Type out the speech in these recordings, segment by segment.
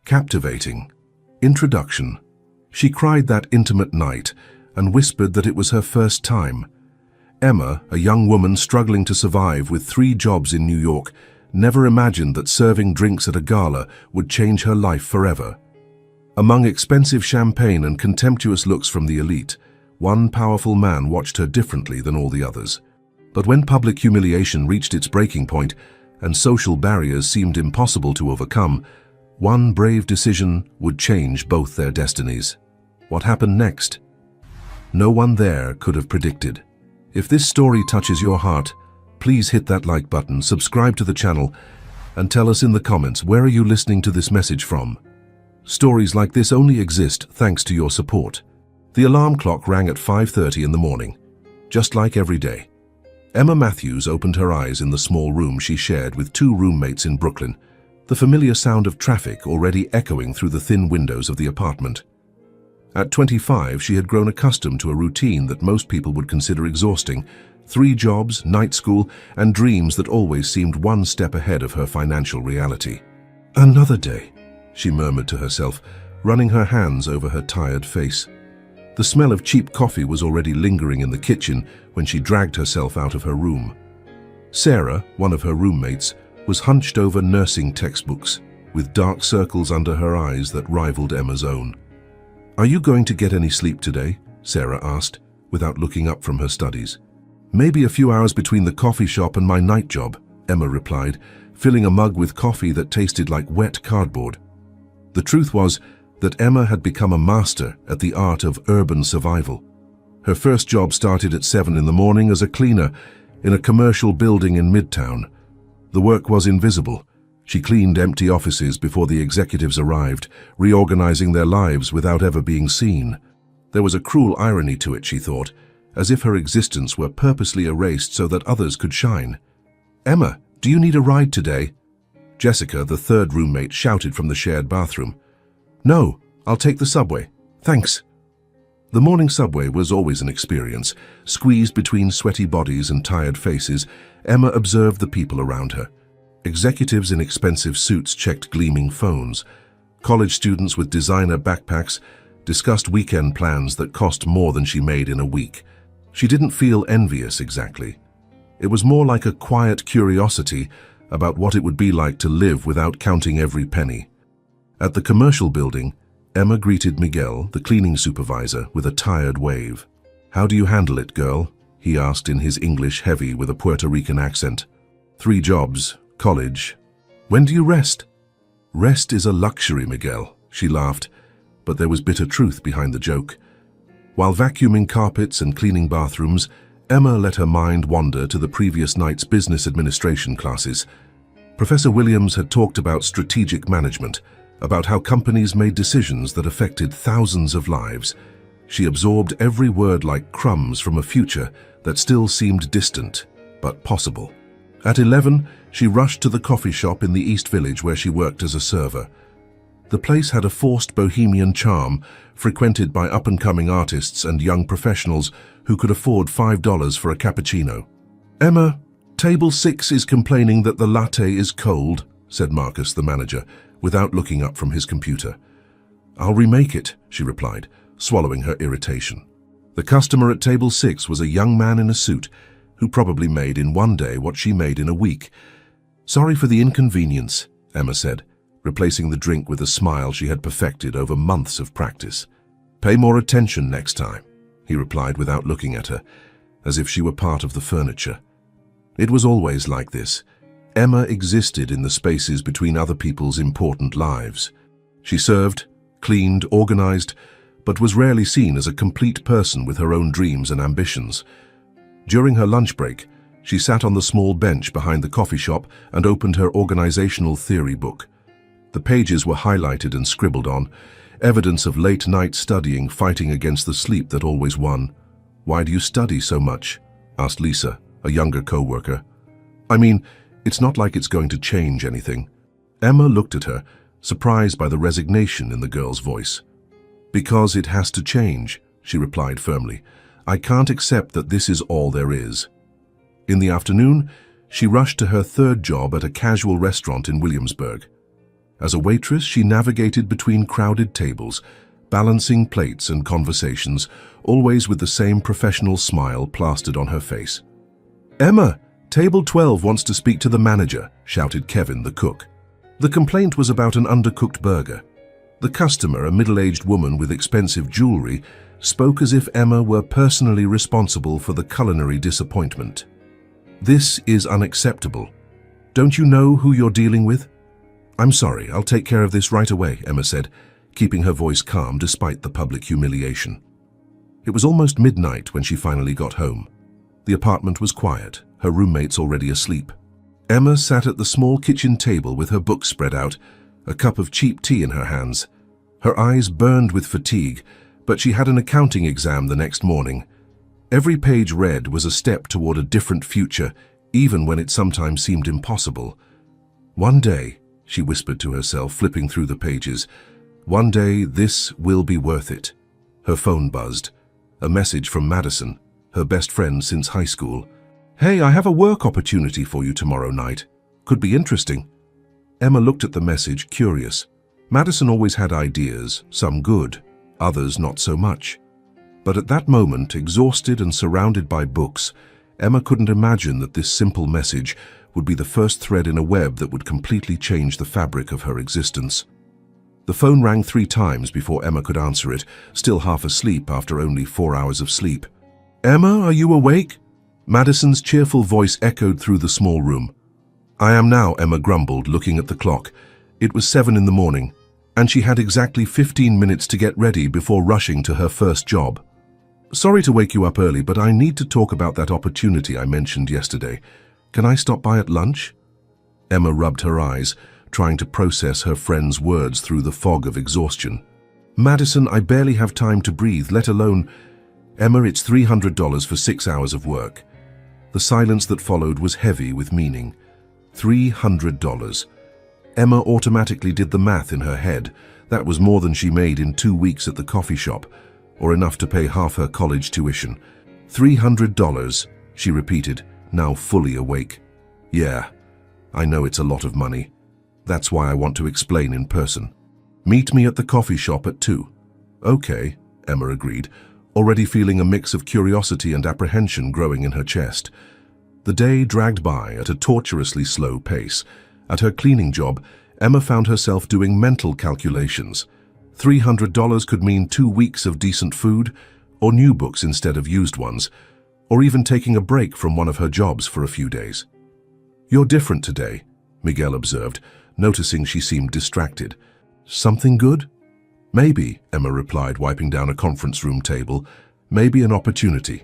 Captivating. Introduction. She cried that intimate night and whispered that it was her first time. Emma, a young woman struggling to survive with 3 jobs in New York, never imagined that serving drinks at a gala would change her life forever. Among expensive champagne and contemptuous looks from the elite, one powerful man watched her differently than all the others. But when public humiliation reached its breaking point and social barriers seemed impossible to overcome, one brave decision would change both their destinies. What happened next? No one there could have predicted. If this story touches your heart, please hit that like button, subscribe to the channel, and tell us in the comments where are you listening to this message from. Stories like this only exist thanks to your support. The alarm clock rang at 5:30 in the morning, just like every day. Emma Matthews opened her eyes in the small room she shared with 2 roommates in Brooklyn, the familiar sound of traffic already echoing through the thin windows of the apartment. At 25, she had grown accustomed to a routine that most people would consider exhausting: 3 jobs, night school, and dreams that always seemed one step ahead of her financial reality. Another day, she murmured to herself, running her hands over her tired face. The smell of cheap coffee was already lingering in the kitchen when she dragged herself out of her room. Sarah, one of her roommates, was hunched over nursing textbooks, with dark circles under her eyes that rivaled Emma's own. "Are you going to get any sleep today?" Sarah asked, without looking up from her studies. "Maybe a few hours between the coffee shop and my night job," Emma replied, filling a mug with coffee that tasted like wet cardboard. The truth was that Emma had become a master at the art of urban survival. Her first job started at 7 in the morning as a cleaner in a commercial building in Midtown. The work was invisible. She cleaned empty offices before the executives arrived, reorganizing their lives without ever being seen. There was a cruel irony to it, she thought, as if her existence were purposely erased so that others could shine. "Emma, do you need a ride today?" Jessica, the 3rd roommate, shouted from the shared bathroom. "No, I'll take the subway. Thanks." The morning subway was always an experience. Squeezed between sweaty bodies and tired faces, Emma observed the people around her. Executives in expensive suits checked gleaming phones. College students with designer backpacks discussed weekend plans that cost more than she made in a week. She didn't feel envious exactly. It was more like a quiet curiosity about what it would be like to live without counting every penny. At the commercial building, Emma greeted Miguel, the cleaning supervisor, with a tired wave. "How do you handle it, girl?" he asked in his English heavy with a Puerto Rican accent. "3 jobs, college. When do you rest?" "Rest is a luxury, Miguel," she laughed, but there was bitter truth behind the joke. While vacuuming carpets and cleaning bathrooms, Emma let her mind wander to the previous night's business administration classes. Professor Williams had talked about strategic management, about how companies made decisions that affected thousands of lives. She absorbed every word like crumbs from a future that still seemed distant, but possible. At 11, she rushed to the coffee shop in the East Village where she worked as a server. The place had a forced bohemian charm, frequented by up-and-coming artists and young professionals who could afford $5 for a cappuccino. "Emma, table 6 is complaining that the latte is cold," said Marcus, the manager, without looking up from his computer. "I'll remake it," she replied, swallowing her irritation. The customer at table 6 was a young man in a suit who probably made in one day what she made in a week. "Sorry for the inconvenience," Emma said, replacing the drink with a smile she had perfected over months of practice. "Pay more attention next time," he replied without looking at her, as if she were part of the furniture. It was always like this. Emma existed in the spaces between other people's important lives. She served, cleaned, organized, but was rarely seen as a complete person with her own dreams and ambitions. During her lunch break, she sat on the small bench behind the coffee shop and opened her organizational theory book. The pages were highlighted and scribbled on, evidence of late-night studying fighting against the sleep that always won. "Why do you study so much?" asked Lisa, a younger co-worker. "I mean, it's not like it's going to change anything." Emma looked at her, surprised by the resignation in the girl's voice. "Because it has to change," she replied firmly. "I can't accept that this is all there is." In the afternoon, she rushed to her 3rd job at a casual restaurant in Williamsburg. As a waitress, she navigated between crowded tables, balancing plates and conversations, always with the same professional smile plastered on her face. "Emma, table 12 wants to speak to the manager," shouted Kevin, the cook. The complaint was about an undercooked burger. The customer, a middle-aged woman with expensive jewelry, spoke as if Emma were personally responsible for the culinary disappointment. "This is unacceptable. Don't you know who you're dealing with?" "I'm sorry, I'll take care of this right away," Emma said, keeping her voice calm despite the public humiliation. It was almost midnight when she finally got home. The apartment was quiet, her roommates already asleep. Emma sat at the small kitchen table with her books spread out, a cup of cheap tea in her hands. Her eyes burned with fatigue, but she had an accounting exam the next morning. Every page read was a step toward a different future, even when it sometimes seemed impossible. "One day," she whispered to herself, flipping through the pages, "one day this will be worth it." Her phone buzzed. A message from Madison, her best friend since high school. "Hey, I have a work opportunity for you tomorrow night. Could be interesting." Emma looked at the message, curious. Madison always had ideas, some good, others not so much. But at that moment, exhausted and surrounded by books, Emma couldn't imagine that this simple message would be the first thread in a web that would completely change the fabric of her existence. The phone rang 3 times before Emma could answer it, still half asleep after only 4 hours of sleep. "Emma, are you awake?" Madison's cheerful voice echoed through the small room. "I am now," Emma grumbled, looking at the clock. It was 7 in the morning, and she had exactly 15 minutes to get ready before rushing to her first job. "Sorry to wake you up early, but I need to talk about that opportunity I mentioned yesterday. Can I stop by at lunch?" Emma rubbed her eyes, trying to process her friend's words through the fog of exhaustion. "Madison, I barely have time to breathe, let alone—" "Emma, it's $300 for 6 hours of work." The silence that followed was heavy with meaning. $300. Emma automatically did the math in her head. That was more than she made in 2 weeks at the coffee shop, or enough to pay half her college tuition. $300, she repeated, now fully awake. "Yeah, I know it's a lot of money. That's why I want to explain in person. Meet me at the coffee shop at 2. "Okay," Emma agreed, already feeling a mix of curiosity and apprehension growing in her chest. The day dragged by at a torturously slow pace. At her cleaning job, Emma found herself doing mental calculations. $300 could mean 2 weeks of decent food, or new books instead of used ones, or even taking a break from one of her jobs for a few days. "You're different today," Miguel observed, noticing she seemed distracted. "Something good?" "Maybe," Emma replied, wiping down a conference room table. "Maybe an opportunity."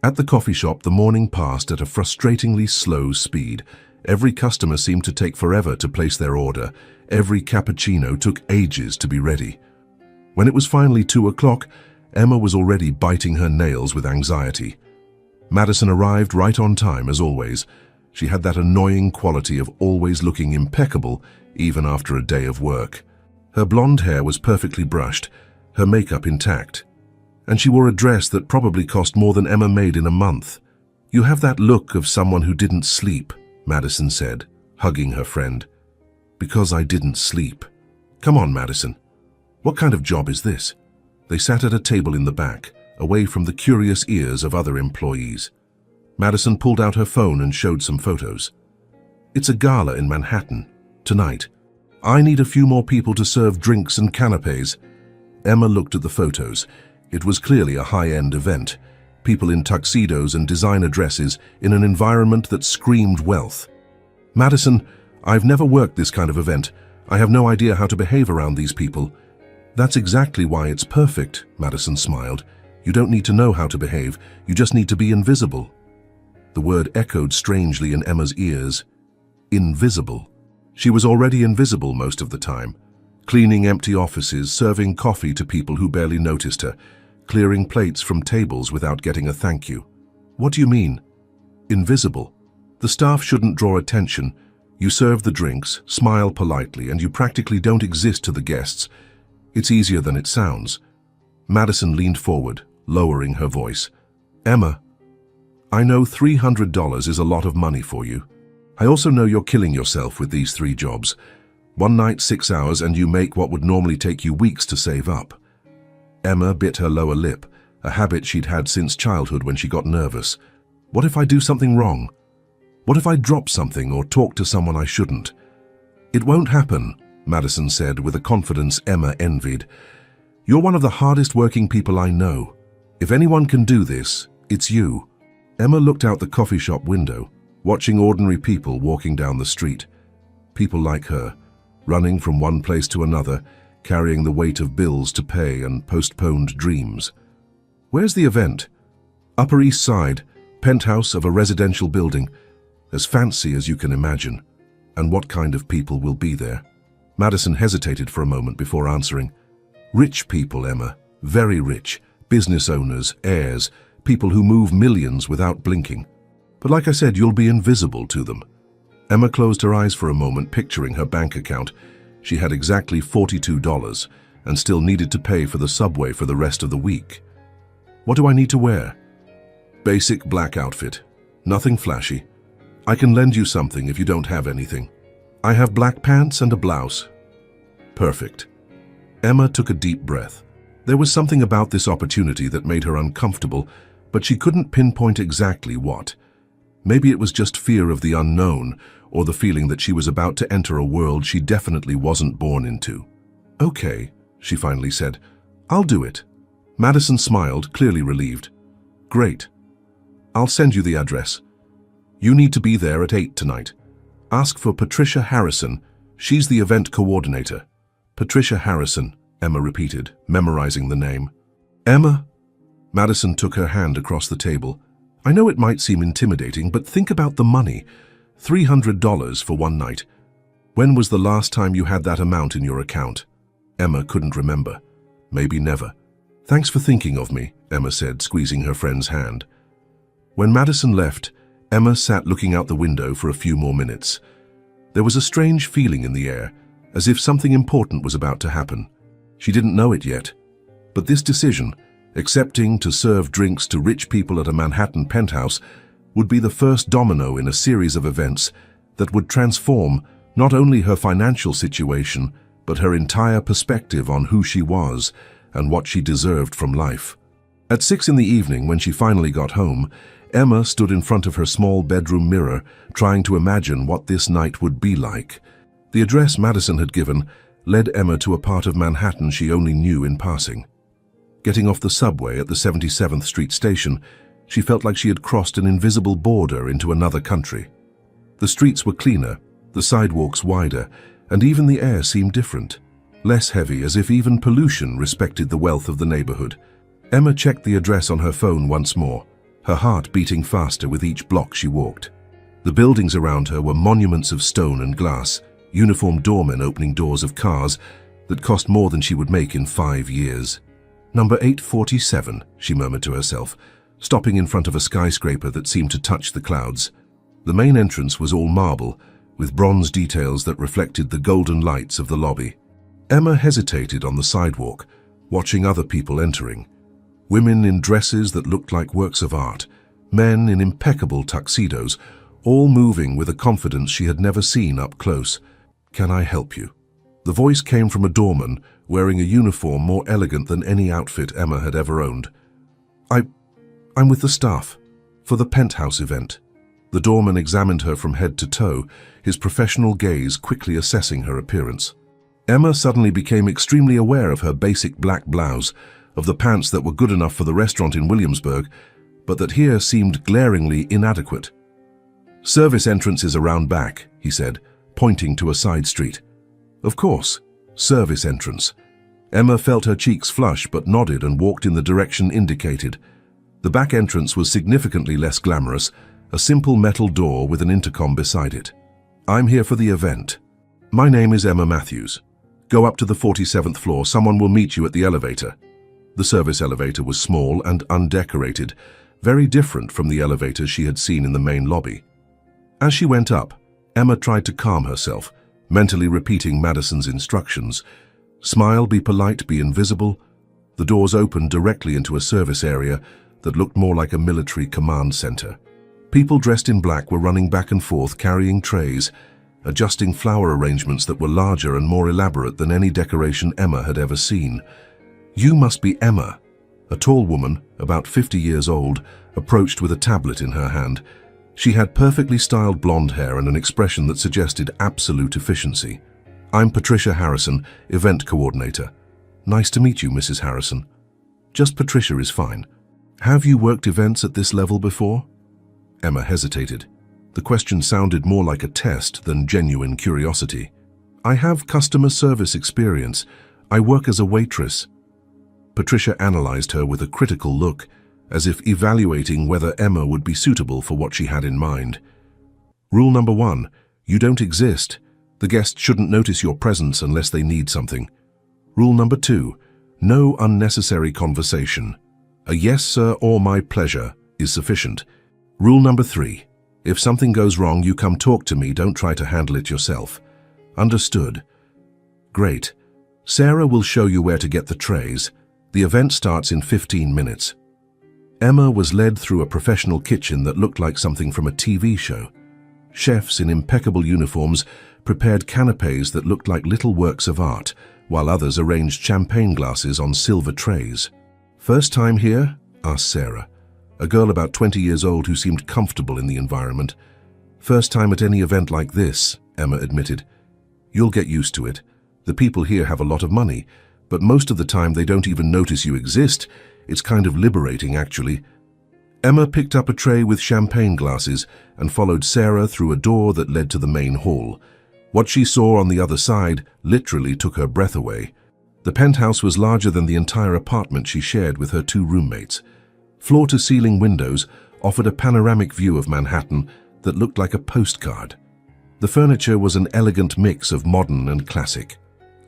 At the coffee shop, the morning passed at a frustratingly slow speed. Every customer seemed to take forever to place their order. Every cappuccino took ages to be ready. When it was finally 2 o'clock, Emma was already biting her nails with anxiety. Madison arrived right on time, as always. She had that annoying quality of always looking impeccable, even after a day of work. Her blonde hair was perfectly brushed, her makeup intact, and she wore a dress that probably cost more than Emma made in a month. "You have that look of someone who didn't sleep," Madison said, hugging her friend. "Because I didn't sleep." "Come on, Madison. What kind of job is this?" They sat at a table in the back, away from the curious ears of other employees. Madison pulled out her phone and showed some photos. "It's a gala in Manhattan, tonight. I need a few more people to serve drinks and canapes." Emma looked at the photos. It was clearly a high-end event. People in tuxedos and designer dresses in an environment that screamed wealth. "Madison, I've never worked this kind of event. I have no idea how to behave around these people." "That's exactly why it's perfect," Madison smiled. "You don't need to know how to behave. You just need to be invisible." The word echoed strangely in Emma's ears. Invisible. She was already invisible most of the time, cleaning empty offices, serving coffee to people who barely noticed her, clearing plates from tables without getting a thank you. "What do you mean?" "Invisible. The staff shouldn't draw attention. You serve the drinks, smile politely, and you practically don't exist to the guests. It's easier than it sounds." Madison leaned forward, lowering her voice. "Emma, I know $300 is a lot of money for you. I also know you're killing yourself with these 3 jobs. One night, 6 hours, and you make what would normally take you weeks to save up. Emma bit her lower lip, a habit she'd had since childhood when she got nervous. What if I do something wrong? What if I drop something or talk to someone I shouldn't? It won't happen, Madison said with a confidence Emma envied. You're one of the hardest working people I know. If anyone can do this, it's you. Emma looked out the coffee shop window, watching ordinary people walking down the street. People like her, running from one place to another, carrying the weight of bills to pay and postponed dreams. Where's the event? Upper East Side, penthouse of a residential building, as fancy as you can imagine. And what kind of people will be there? Madison hesitated for a moment before answering. Rich people, Emma, very rich, business owners, heirs, people who move millions without blinking. But like I said, you'll be invisible to them. Emma closed her eyes for a moment, picturing her bank account. She had exactly $42 and still needed to pay for the subway for the rest of the week. What do I need to wear? Basic black outfit. Nothing flashy. I can lend you something if you don't have anything. I have black pants and a blouse. Perfect. Emma took a deep breath. There was something about this opportunity that made her uncomfortable, but she couldn't pinpoint exactly what. Maybe it was just fear of the unknown, or the feeling that she was about to enter a world she definitely wasn't born into. Okay, she finally said. I'll do it. Madison smiled, clearly relieved. Great. I'll send you the address. You need to be there at 8 tonight. Ask for Patricia Harrison. She's the event coordinator. Patricia Harrison, Emma repeated, memorizing the name. Emma? Madison took her hand across the table. I know it might seem intimidating, but think about the money. $300 for one night. When was the last time you had that amount in your account? Emma couldn't remember. Maybe never. Thanks for thinking of me, Emma said, squeezing her friend's hand. When Madison left, Emma sat looking out the window for a few more minutes. There was a strange feeling in the air, as if something important was about to happen. She didn't know it yet, but this decision, accepting to serve drinks to rich people at a Manhattan penthouse, would be the first domino in a series of events that would transform not only her financial situation, but her entire perspective on who she was and what she deserved from life. At 6 in the evening, when she finally got home, Emma stood in front of her small bedroom mirror, trying to imagine what this night would be like. The address Madison had given led Emma to a part of Manhattan she only knew in passing. Getting off the subway at the 77th Street station, she felt like she had crossed an invisible border into another country. The streets were cleaner, the sidewalks wider, and even the air seemed different, less heavy, as if even pollution respected the wealth of the neighborhood. Emma checked the address on her phone once more, her heart beating faster with each block she walked. The buildings around her were monuments of stone and glass, uniformed doormen opening doors of cars that cost more than she would make in 5 years. Number 847, she murmured to herself, stopping in front of a skyscraper that seemed to touch the clouds. The main entrance was all marble, with bronze details that reflected the golden lights of the lobby. Emma hesitated on the sidewalk, watching other people entering. Women in dresses that looked like works of art, men in impeccable tuxedos, all moving with a confidence she had never seen up close. Can I help you? The voice came from a doorman wearing a uniform more elegant than any outfit Emma had ever owned. I'm with the staff, for the penthouse event. The doorman examined her from head to toe, his professional gaze quickly assessing her appearance. Emma suddenly became extremely aware of her basic black blouse, of the pants that were good enough for the restaurant in Williamsburg, but that here seemed glaringly inadequate. Service entrance is around back, he said, pointing to a side street. Of course, service entrance. Emma felt her cheeks flush but nodded and walked in the direction indicated. The back entrance was significantly less glamorous, a simple metal door with an intercom beside it. I'm here for the event. My name is Emma Matthews. Go up to the 47th floor, someone will meet you at the elevator. The service elevator was small and undecorated, very different from the elevators she had seen in the main lobby. As she went up, Emma tried to calm herself, mentally repeating Madison's instructions. Smile, be polite, be invisible. The doors opened directly into a service area that looked more like a military command center. People dressed in black were running back and forth carrying trays, adjusting flower arrangements that were larger and more elaborate than any decoration Emma had ever seen. "You must be Emma." A tall woman, about 50 years old, approached with a tablet in her hand. She had perfectly styled blonde hair and an expression that suggested absolute efficiency. "I'm Patricia Harrison, event coordinator." "Nice to meet you, Mrs. Harrison." "Just Patricia is fine." "Have you worked events at this level before?" Emma hesitated. The question sounded more like a test than genuine curiosity. "I have customer service experience. I work as a waitress." Patricia analyzed her with a critical look, as if evaluating whether Emma would be suitable for what she had in mind. "Rule number 1, you don't exist. The guests shouldn't notice your presence unless they need something. Rule number 2, no unnecessary conversation. A yes, sir, or my pleasure is sufficient. Rule number 3, if something goes wrong, you come talk to me, don't try to handle it yourself. Understood?" "Great. Sarah will show you where to get the trays. The event starts in 15 minutes. Emma was led through a professional kitchen that looked like something from a TV show. Chefs in impeccable uniforms prepared canapés that looked like little works of art, while others arranged champagne glasses on silver trays. "First time here?" asked Sarah, a girl about 20 years old who seemed comfortable in the environment. "First time at any event like this," Emma admitted. "You'll get used to it. The people here have a lot of money, but most of the time they don't even notice you exist. It's kind of liberating, actually." Emma picked up a tray with champagne glasses and followed Sarah through a door that led to the main hall. What she saw on the other side literally took her breath away. The penthouse was larger than the entire apartment she shared with her 2 roommates. Floor-to-ceiling windows offered a panoramic view of Manhattan that looked like a postcard. The furniture was an elegant mix of modern and classic.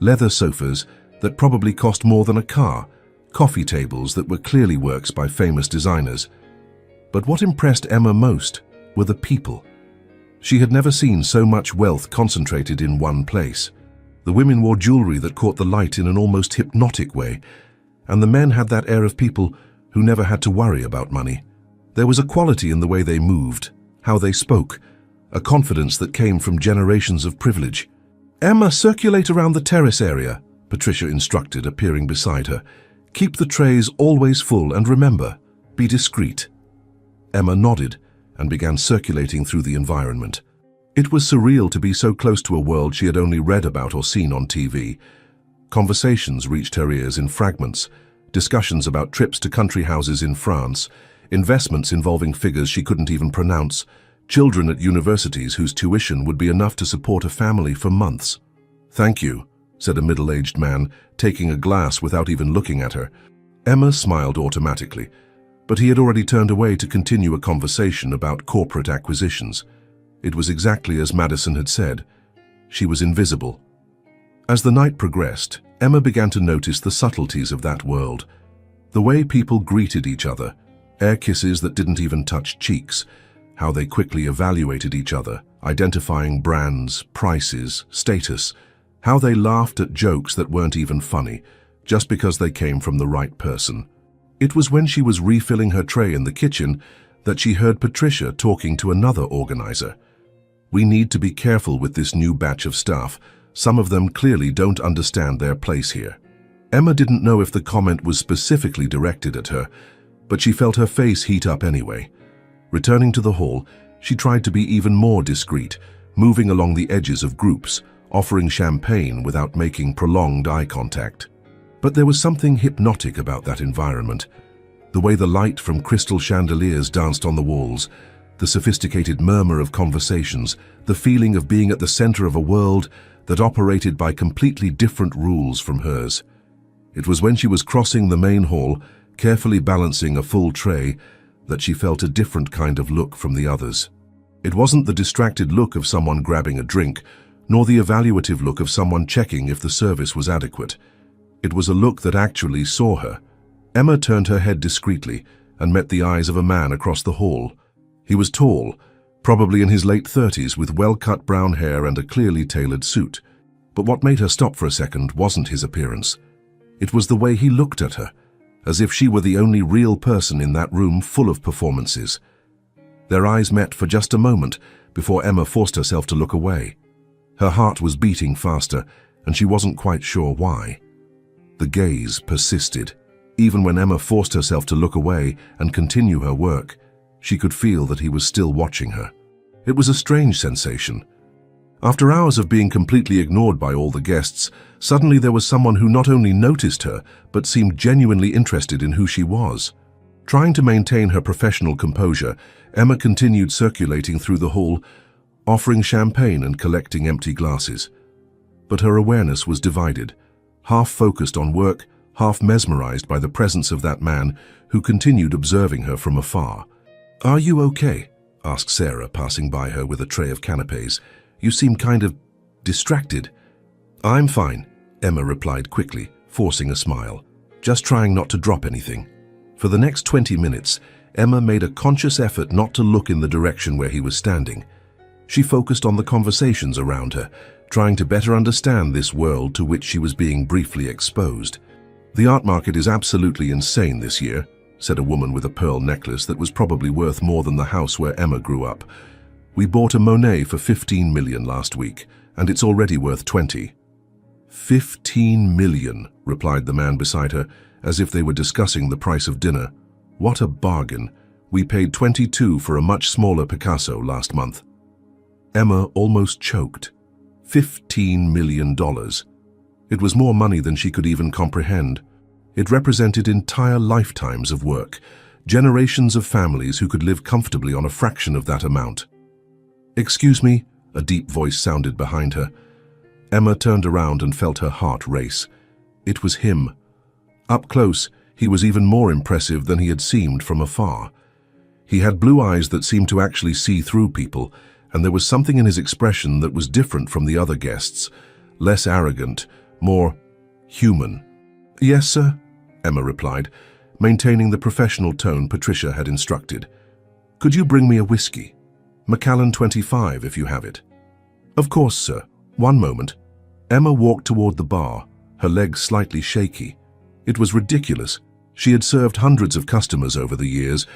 Leather sofas that probably cost more than a car, coffee tables that were clearly works by famous designers. But what impressed Emma most were the people. She had never seen so much wealth concentrated in one place. The women wore jewelry that caught the light in an almost hypnotic way, and the men had that air of people who never had to worry about money. There was a quality in the way they moved, how they spoke, a confidence that came from generations of privilege. "Emma, circulate around the terrace area," Patricia instructed, appearing beside her. "Keep the trays always full and remember, be discreet." Emma nodded and began circulating through the environment. It was surreal to be so close to a world she had only read about or seen on TV. Conversations reached her ears in fragments, discussions about trips to country houses in France, investments involving figures she couldn't even pronounce, children at universities whose tuition would be enough to support a family for months. "Thank you," said a middle-aged man, taking a glass without even looking at her. Emma smiled automatically, but he had already turned away to continue a conversation about corporate acquisitions. It was exactly as Madison had said. She was invisible. As the night progressed, Emma began to notice the subtleties of that world. The way people greeted each other, air kisses that didn't even touch cheeks, how they quickly evaluated each other, identifying brands, prices, status, how they laughed at jokes that weren't even funny, just because they came from the right person. It was when she was refilling her tray in the kitchen that she heard Patricia talking to another organizer. "We need to be careful with this new batch of staff. Some of them clearly don't understand their place here." Emma didn't know if the comment was specifically directed at her, but she felt her face heat up anyway. Returning to the hall, she tried to be even more discreet, moving along the edges of groups, offering champagne without making prolonged eye contact. But there was something hypnotic about that environment. The way the light from crystal chandeliers danced on the walls, the sophisticated murmur of conversations, the feeling of being at the center of a world that operated by completely different rules from hers. It was when she was crossing the main hall, carefully balancing a full tray, that she felt a different kind of look from the others. It wasn't the distracted look of someone grabbing a drink, nor the evaluative look of someone checking if the service was adequate. It was a look that actually saw her. Emma turned her head discreetly and met the eyes of a man across the hall. He was tall, probably in his late 30s, with well-cut brown hair and a clearly tailored suit. But what made her stop for a second wasn't his appearance. It was the way he looked at her, as if she were the only real person in that room full of performances. Their eyes met for just a moment before Emma forced herself to look away. Her heart was beating faster, and she wasn't quite sure why. The gaze persisted. Even when Emma forced herself to look away and continue her work, she could feel that he was still watching her. It was a strange sensation. After hours of being completely ignored by all the guests, suddenly there was someone who not only noticed her, but seemed genuinely interested in who she was. Trying to maintain her professional composure, Emma continued circulating through the hall, offering champagne and collecting empty glasses. But her awareness was divided, half focused on work, half mesmerized by the presence of that man who continued observing her from afar. "Are you okay?" asked Sarah, passing by her with a tray of canapes. "You seem kind of distracted." "I'm fine," Emma replied quickly, forcing a smile, just trying not to drop anything. For the next 20 minutes, Emma made a conscious effort not to look in the direction where he was standing. She focused on the conversations around her, trying to better understand this world to which she was being briefly exposed. "The art market is absolutely insane this year," said a woman with a pearl necklace that was probably worth more than the house where Emma grew up. "We bought a Monet for 15 million last week, and it's already worth 20. 15 million, replied the man beside her, as if they were discussing the price of dinner. "What a bargain. We paid 22 for a much smaller Picasso last month." Emma almost choked. $15 million. It was more money than she could even comprehend. It represented entire lifetimes of work, generations of families who could live comfortably on a fraction of that amount. "Excuse me," a deep voice sounded behind her. Emma turned around and felt her heart race. It was him. Up close, he was even more impressive than he had seemed from afar. He had blue eyes that seemed to actually see through people, and there was something in his expression that was different from the other guests, less arrogant, more human. "Yes, sir," Emma replied, maintaining the professional tone Patricia had instructed. "Could you bring me a whiskey? Macallan 25, if you have it." "Of course, sir. One moment." Emma walked toward the bar, her legs slightly shaky. It was ridiculous. She had served hundreds of customers over the years,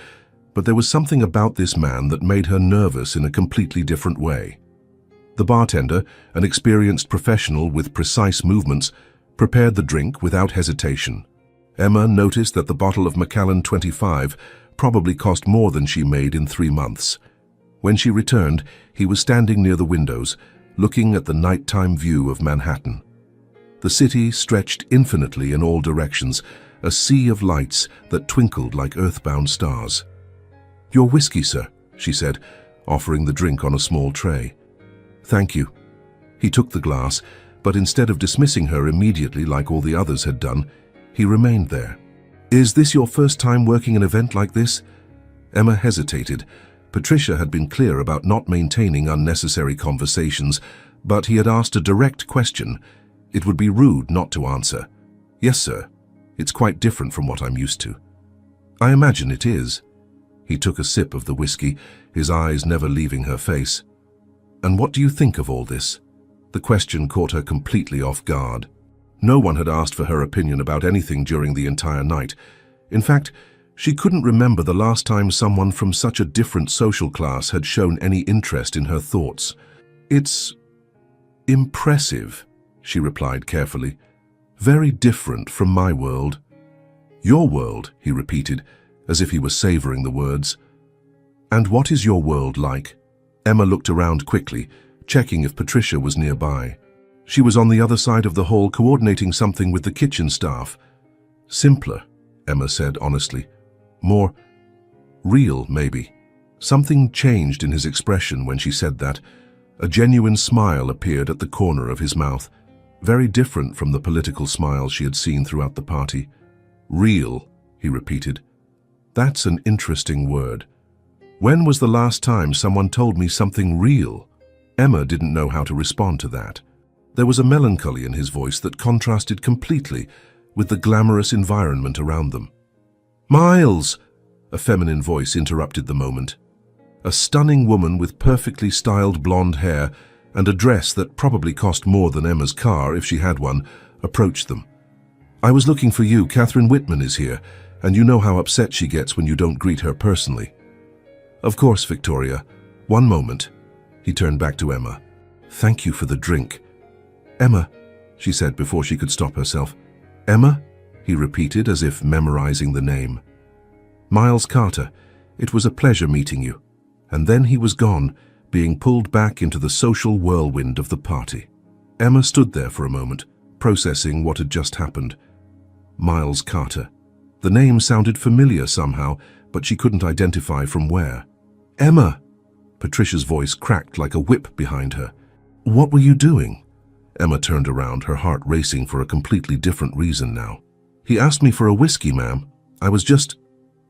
but there was something about this man that made her nervous in a completely different way. The bartender, an experienced professional with precise movements, prepared the drink without hesitation. Emma noticed that the bottle of Macallan 25 probably cost more than she made in 3 months. When she returned, he was standing near the windows, looking at the nighttime view of Manhattan. The city stretched infinitely in all directions, a sea of lights that twinkled like earthbound stars. "Your whiskey, sir," she said, offering the drink on a small tray. "Thank you." He took the glass, but instead of dismissing her immediately like all the others had done, he remained there. "Is this your first time working an event like this?" Emma hesitated. Patricia had been clear about not maintaining unnecessary conversations, but he had asked a direct question. It would be rude not to answer. "Yes, sir. It's quite different from what I'm used to." "I imagine it is." He took a sip of the whiskey, his eyes never leaving her face. "And what do you think of all this?" The question caught her completely off guard. No one had asked for her opinion about anything during the entire night. In fact, she couldn't remember the last time someone from such a different social class had shown any interest in her thoughts. "It's impressive," she replied carefully. "Very different from my world." "Your world," he repeated, as if he were savoring the words. "And what is your world like?" Emma looked around quickly, checking if Patricia was nearby. She was on the other side of the hall coordinating something with the kitchen staff. "Simpler," Emma said honestly. "More real, maybe." Something changed in his expression when she said that. A genuine smile appeared at the corner of his mouth, very different from the political smile she had seen throughout the party. "Real," he repeated. "That's an interesting word. When was the last time someone told me something real?" Emma didn't know how to respond to that. There was a melancholy in his voice that contrasted completely with the glamorous environment around them. "Miles!" a feminine voice interrupted the moment. A stunning woman with perfectly styled blonde hair and a dress that probably cost more than Emma's car if she had one, approached them. "I was looking for you. Catherine Whitman is here, and you know how upset she gets when you don't greet her personally." "Of course, Victoria. One moment." He turned back to Emma. "Thank you for the drink." "Emma," she said before she could stop herself. "Emma?" he repeated as if memorizing the name. "Miles Carter, it was a pleasure meeting you." And then he was gone, being pulled back into the social whirlwind of the party. Emma stood there for a moment, processing what had just happened. Miles Carter. The name sounded familiar somehow, but she couldn't identify from where. "Emma!" Patricia's voice cracked like a whip behind her. "What were you doing?" Emma turned around, her heart racing for a completely different reason now. "He asked me for a whiskey, ma'am. I was just—"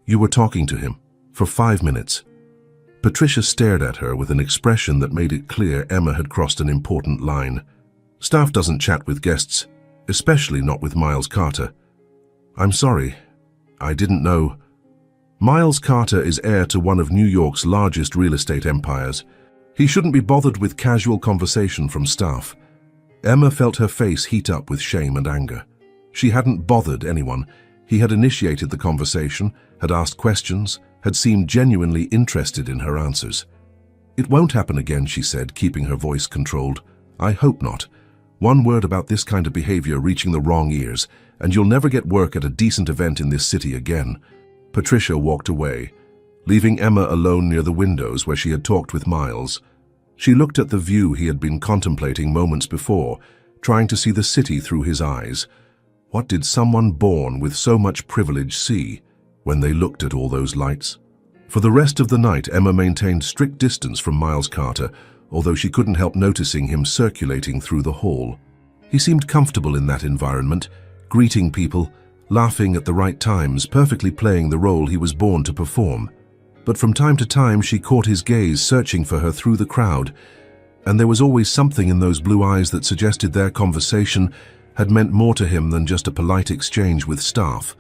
"You were talking to him for 5 minutes." Patricia stared at her with an expression that made it clear Emma had crossed an important line. "Staff doesn't chat with guests, especially not with Miles Carter." "I'm sorry. I didn't know." Miles Carter is heir to one of New York's largest real estate empires. He shouldn't be bothered with casual conversation from staff. Emma felt her face heat up with shame and anger. She hadn't bothered anyone. He had initiated the conversation, had asked questions, had seemed genuinely interested in her answers. "It won't happen again," she said, keeping her voice controlled. "I hope not. One word about this kind of behavior reaching the wrong ears, and you'll never get work at a decent event in this city again." Patricia walked away, leaving Emma alone near the windows where she had talked with Miles. She looked at the view he had been contemplating moments before, trying to see the city through his eyes. What did someone born with so much privilege see when they looked at all those lights? For the rest of the night, Emma maintained strict distance from Miles Carter, although she couldn't help noticing him circulating through the hall. He seemed comfortable in that environment, greeting people, laughing at the right times, perfectly playing the role he was born to perform. But from time to time she caught his gaze searching for her through the crowd, and there was always something in those blue eyes that suggested their conversation had meant more to him than just a polite exchange with staff.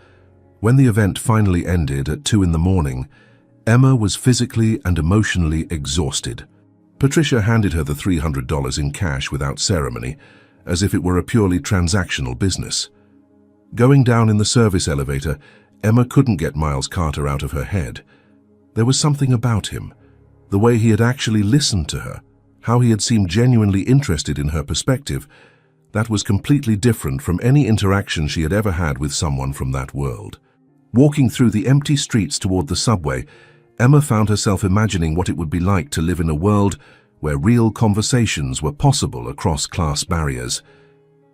When the event finally ended at 2 in the morning, Emma was physically and emotionally exhausted. Patricia handed her the $300 in cash without ceremony, as if it were a purely transactional business. Going down in the service elevator, Emma couldn't get Miles Carter out of her head. There was something about him, the way he had actually listened to her, how he had seemed genuinely interested in her perspective, that was completely different from any interaction she had ever had with someone from that world. Walking through the empty streets toward the subway, Emma found herself imagining what it would be like to live in a world where real conversations were possible across class barriers.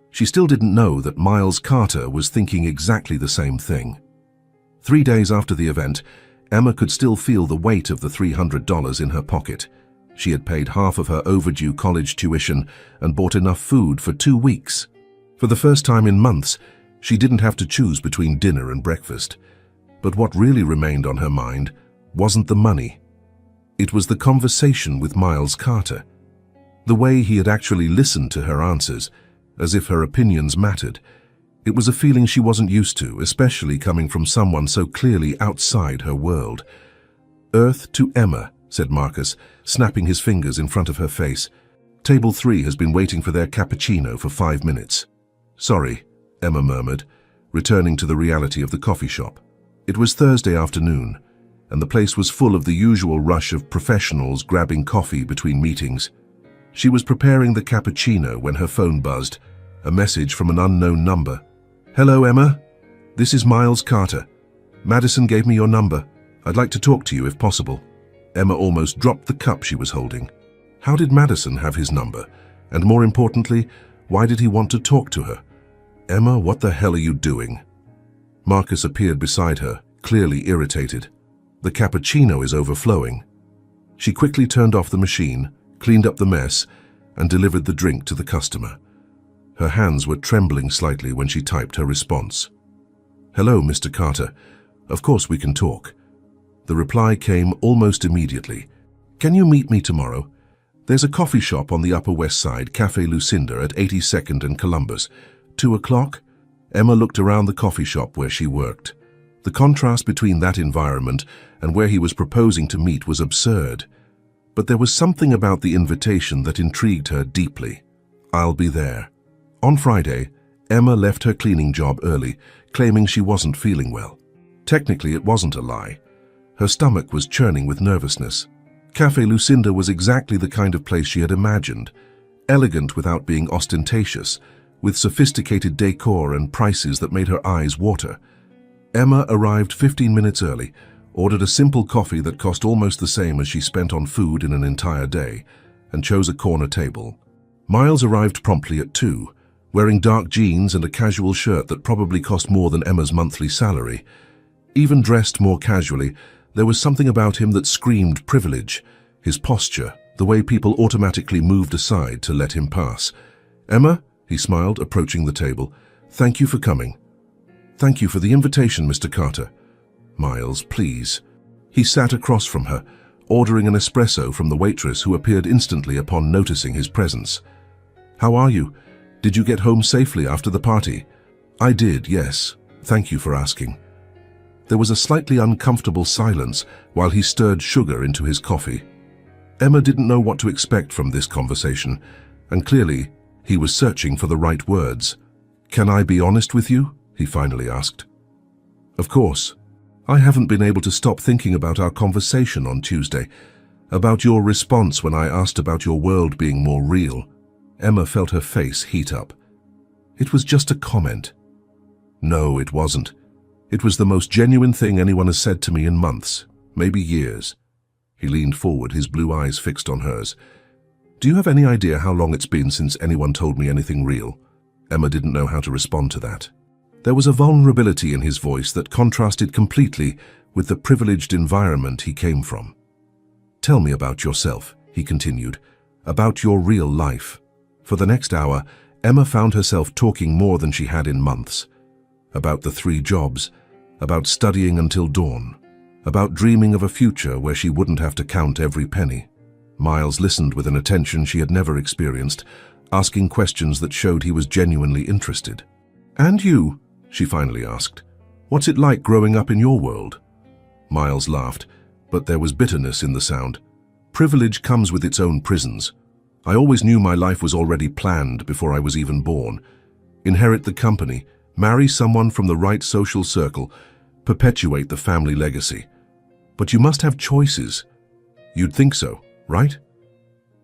She still didn't know that Miles Carter was thinking exactly the same thing. 3 days after the event, Emma could still feel the weight of the $300 in her pocket. She had paid half of her overdue college tuition and bought enough food for 2 weeks. For the first time in months, she didn't have to choose between dinner and breakfast. But what really remained on her mind wasn't the money. It was the conversation with Miles Carter. The way he had actually listened to her answers, as if her opinions mattered. It was a feeling she wasn't used to, especially coming from someone so clearly outside her world. "Earth to Emma," said Marcus, snapping his fingers in front of her face. "Table 3 has been waiting for their cappuccino for 5 minutes." "Sorry," Emma murmured, returning to the reality of the coffee shop. It was Thursday afternoon, and the place was full of the usual rush of professionals grabbing coffee between meetings. She was preparing the cappuccino when her phone buzzed, a message from an unknown number. "Hello, Emma. This is Miles Carter. Madison gave me your number. I'd like to talk to you if possible." Emma almost dropped the cup she was holding. How did Madison have his number? And more importantly, why did he want to talk to her? "Emma, what the hell are you doing?" Marcus appeared beside her, clearly irritated. "The cappuccino is overflowing." She quickly turned off the machine, cleaned up the mess, and delivered the drink to the customer. Her hands were trembling slightly when she typed her response. "Hello, Mr. Carter. Of course we can talk." The reply came almost immediately. "Can you meet me tomorrow? There's a coffee shop on the Upper West Side, Café Lucinda at 82nd and Columbus. 2 o'clock? Emma looked around the coffee shop where she worked. The contrast between that environment and where he was proposing to meet was absurd. But there was something about the invitation that intrigued her deeply. "I'll be there." On Friday, Emma left her cleaning job early, claiming she wasn't feeling well. Technically, it wasn't a lie. Her stomach was churning with nervousness. Café Lucinda was exactly the kind of place she had imagined. elegant without being ostentatious, with sophisticated decor and prices that made her eyes water. Emma arrived 15 minutes early, ordered a simple coffee that cost almost the same as she spent on food in an entire day, and chose a corner table. Miles arrived promptly at 2, wearing dark jeans and a casual shirt that probably cost more than Emma's monthly salary. Even dressed more casually, there was something about him that screamed privilege. His posture, the way people automatically moved aside to let him pass. "Emma," he smiled, approaching the table. "Thank you for coming." "Thank you for the invitation, Mr. Carter." "Miles, please." He sat across from her, ordering an espresso from the waitress who appeared instantly upon noticing his presence. "How are you? Did you get home safely after the party?" "I did, yes. Thank you for asking." There was a slightly uncomfortable silence while he stirred sugar into his coffee. Emma didn't know what to expect from this conversation, and clearly, he was searching for the right words. "Can I be honest with you?" he finally asked. "Of course. I haven't been able to stop thinking about our conversation on Tuesday, about your response when I asked about your world being more real." Emma felt her face heat up. "It was just a comment." "No, it wasn't. It was the most genuine thing anyone has said to me in months, maybe years." He leaned forward, his blue eyes fixed on hers. "Do you have any idea how long it's been since anyone told me anything real?" Emma didn't know how to respond to that. There was a vulnerability in his voice that contrasted completely with the privileged environment he came from. "Tell me about yourself," he continued, "about your real life." For the next hour, Emma found herself talking more than she had in months. About the 3 jobs, about studying until dawn, about dreaming of a future where she wouldn't have to count every penny. Miles listened with an attention she had never experienced, asking questions that showed he was genuinely interested. "And you?" she finally asked. "What's it like growing up in your world?" Miles laughed, but there was bitterness in the sound. "Privilege comes with its own prisons. I always knew my life was already planned before I was even born. Inherit the company, marry someone from the right social circle, perpetuate the family legacy. But you must have choices. You'd think so, right?"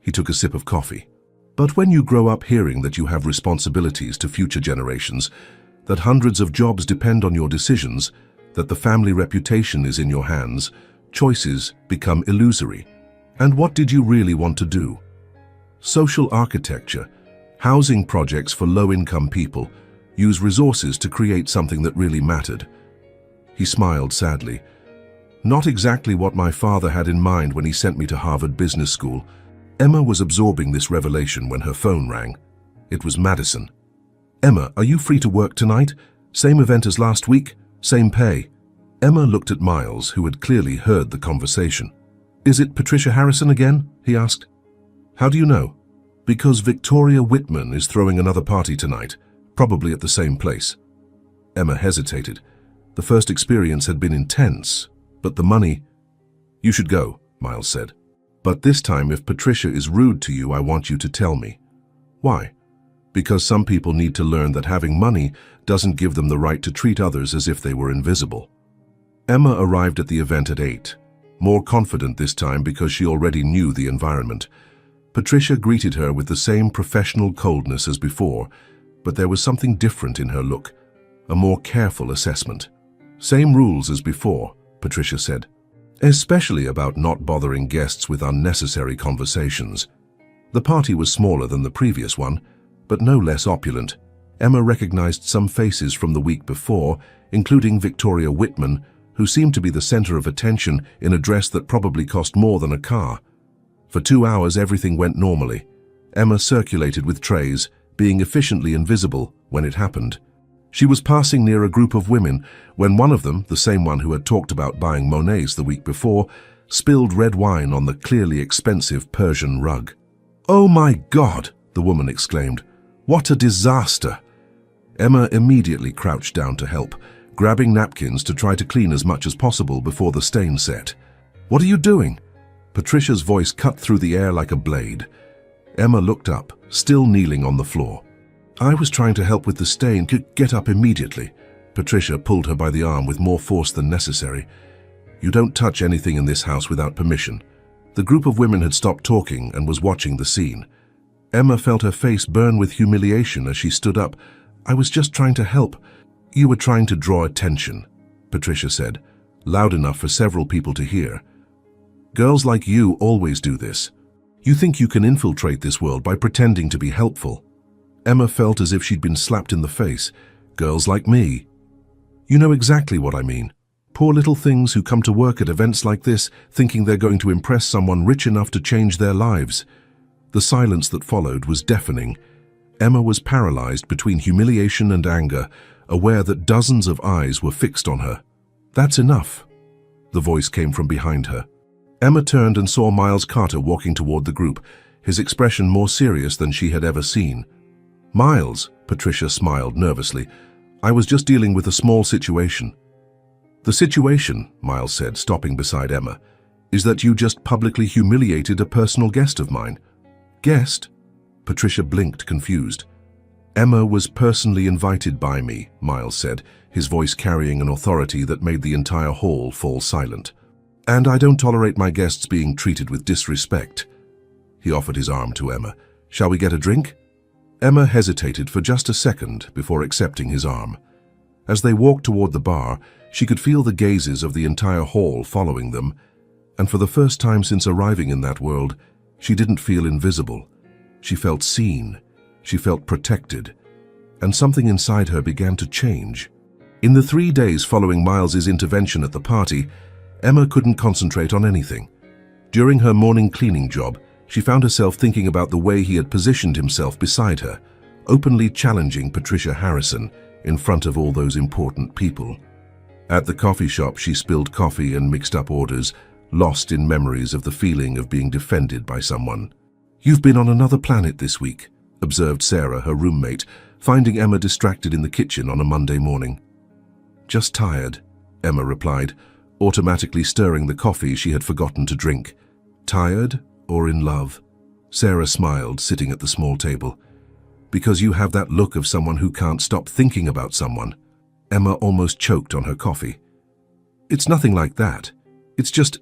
He took a sip of coffee. "But when you grow up hearing that you have responsibilities to future generations, that hundreds of jobs depend on your decisions, that the family reputation is in your hands, choices become illusory. And what did you really want to do? Social architecture, housing projects for low-income people, use resources to create something that really mattered." He smiled sadly. "Not exactly what my father had in mind when he sent me to Harvard Business School." Emma was absorbing this revelation when her phone rang. It was Madison. "Emma, are you free to work tonight? Same event as last week, same pay." Emma looked at Miles, who had clearly heard the conversation. "Is it Patricia Harrison again?" he asked. "How do you know?" "Because Victoria Whitman is throwing another party tonight, probably at the same place." Emma hesitated. The first experience had been intense, but the money... "You should go," Miles said. "But this time, if Patricia is rude to you, I want you to tell me." "Why?" "Because some people need to learn that having money doesn't give them the right to treat others as if they were invisible." Emma arrived at the event at 8, more confident this time because she already knew the environment. Patricia greeted her with the same professional coldness as before, but there was something different in her look, a more careful assessment. "Same rules as before," Patricia said, "especially about not bothering guests with unnecessary conversations." The party was smaller than the previous one, but no less opulent. Emma recognized some faces from the week before, including Victoria Whitman, who seemed to be the center of attention in a dress that probably cost more than a car. For 2 hours, everything went normally. Emma circulated with trays, being efficiently invisible when it happened. She was passing near a group of women when one of them, the same one who had talked about buying Monets the week before, spilled red wine on the clearly expensive Persian rug. "Oh my God!" the woman exclaimed. "What a disaster!" Emma immediately crouched down to help, grabbing napkins to try to clean as much as possible before the stain set. "What are you doing?" Patricia's voice cut through the air like a blade. Emma looked up, still kneeling on the floor. "I was trying to help with the stain. Get up immediately." Patricia pulled her by the arm with more force than necessary. "You don't touch anything in this house without permission." The group of women had stopped talking and was watching the scene. Emma felt her face burn with humiliation as she stood up. "I was just trying to help." "You were trying to draw attention," Patricia said, loud enough for several people to hear. "Girls like you always do this. You think you can infiltrate this world by pretending to be helpful." Emma felt as if she'd been slapped in the face. "Girls like me. You know exactly what I mean. Poor little things who come to work at events like this thinking they're going to impress someone rich enough to change their lives." The silence that followed was deafening. Emma was paralyzed between humiliation and anger, aware that dozens of eyes were fixed on her. "That's enough," the voice came from behind her. Emma turned and saw Miles Carter walking toward the group, his expression more serious than she had ever seen. "Miles," Patricia smiled nervously, "I was just dealing with a small situation." "The situation," Miles said, stopping beside Emma, "is that you just publicly humiliated a personal guest of mine." "Guest?" Patricia blinked, confused. "Emma was personally invited by me," Miles said, his voice carrying an authority that made the entire hall fall silent. "And I don't tolerate my guests being treated with disrespect." He offered his arm to Emma. "Shall we get a drink?" Emma hesitated for just a second before accepting his arm. As they walked toward the bar, she could feel the gazes of the entire hall following them, and for the first time since arriving in that world, she didn't feel invisible. She felt seen, she felt protected, and something inside her began to change. In the 3 days following Miles's intervention at the party, Emma couldn't concentrate on anything. During her morning cleaning job, she found herself thinking about the way he had positioned himself beside her, openly challenging Patricia Harrison in front of all those important people. At the coffee shop, she spilled coffee and mixed up orders, lost in memories of the feeling of being defended by someone. "You've been on another planet this week," observed Sarah, her roommate, finding Emma distracted in the kitchen on a Monday morning. "Just tired," Emma replied, automatically stirring the coffee she had forgotten to drink. "Tired or in love?" Sarah smiled, sitting at the small table. "Because you have that look of someone who can't stop thinking about someone." Emma almost choked on her coffee. "It's nothing like that. It's just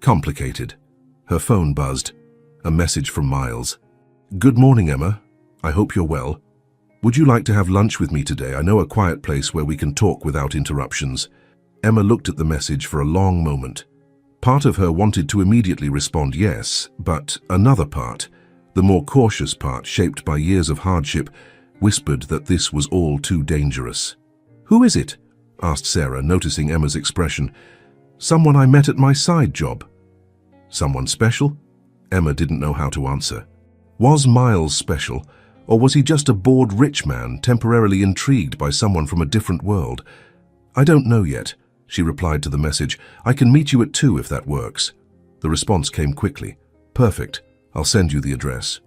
complicated." Her phone buzzed. A message from Miles. "Good morning, Emma. I hope you're well. Would you like to have lunch with me today? I know a quiet place where we can talk without interruptions." Emma looked at the message for a long moment. Part of her wanted to immediately respond yes, but another part, the more cautious part shaped by years of hardship, whispered that this was all too dangerous. "Who is it?" asked Sarah, noticing Emma's expression. "Someone I met at my side job." "Someone special?" Emma didn't know how to answer. Was Miles special, or was he just a bored rich man temporarily intrigued by someone from a different world? "I don't know yet," she replied to the message. "I can meet you at 2 if that works." The response came quickly. "Perfect. I'll send you the address."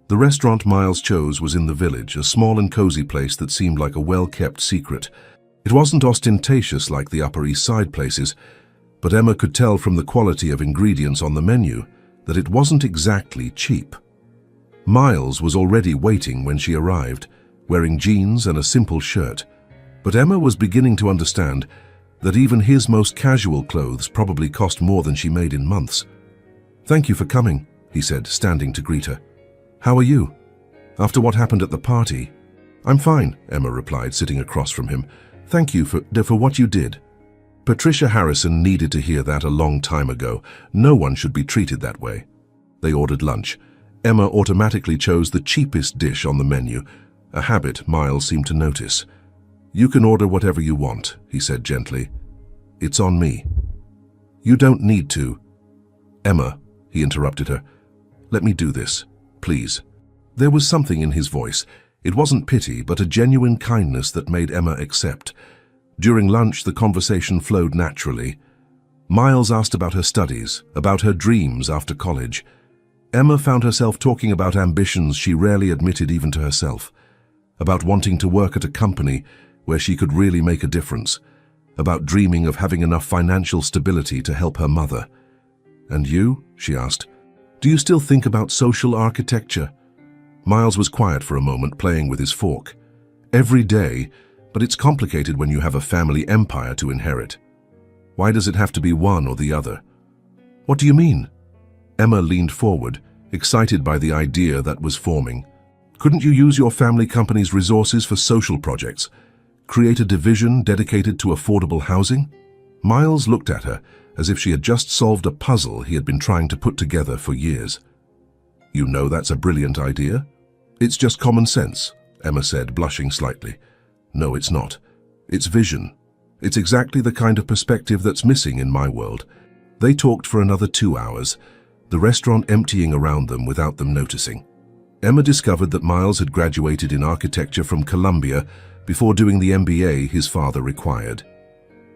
The restaurant Miles chose was in the village, a small and cozy place that seemed like a well-kept secret. It wasn't ostentatious like the Upper East Side places, but Emma could tell from the quality of ingredients on the menu that it wasn't exactly cheap. Miles was already waiting when she arrived, wearing jeans and a simple shirt, but Emma was beginning to understand that even his most casual clothes probably cost more than she made in months. "Thank you for coming," he said, standing to greet her. "How are you? After what happened at the party?" "I'm fine," Emma replied, sitting across from him. "Thank you for what you did." Patricia Harrison needed to hear that a long time ago. No one should be treated that way. They ordered lunch. Emma automatically chose the cheapest dish on the menu, a habit Miles seemed to notice. "You can order whatever you want," he said gently. "It's on me." "You don't need to." "Emma," he interrupted her, "let me do this, please." There was something in his voice. It wasn't pity, but a genuine kindness that made Emma accept. During lunch, the conversation flowed naturally. Miles asked about her studies, about her dreams after college. Emma found herself talking about ambitions she rarely admitted even to herself, about wanting to work at a company where she could really make a difference, about dreaming of having enough financial stability to help her mother. "And you?" she asked. "Do you still think about social architecture?" Miles was quiet for a moment, playing with his fork. "Every day, but it's complicated when you have a family empire to inherit. Why does it have to be one or the other?" "What do you mean?" Emma leaned forward, excited by the idea that was forming. Couldn't you use your family company's resources for social projects? Create a division dedicated to affordable housing? Miles looked at her as if she had just solved a puzzle he had been trying to put together for years. You know that's a brilliant idea? It's just common sense, Emma said, blushing slightly. No, it's not. It's vision. It's exactly the kind of perspective that's missing in my world. They talked for another 2 hours, the restaurant emptying around them without them noticing. Emma discovered that Miles had graduated in architecture from Columbia before doing the MBA his father required.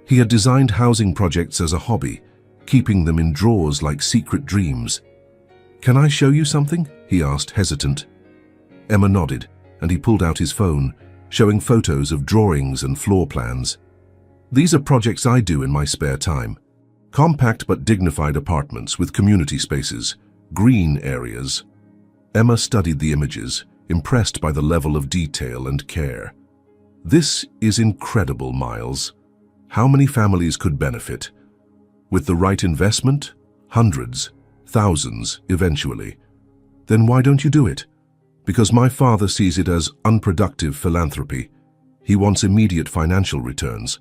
He had designed housing projects as a hobby, keeping them in drawers like secret dreams. "Can I show you something?" he asked, hesitant. Emma nodded, and he pulled out his phone, showing photos of drawings and floor plans. "These are projects I do in my spare time. Compact but dignified apartments with community spaces, green areas." Emma studied the images, impressed by the level of detail and care. "This is incredible, Miles. How many families could benefit? With the right investment? Hundreds, thousands, eventually. Then why don't you do it? Because my father sees it as unproductive philanthropy. He wants immediate financial returns.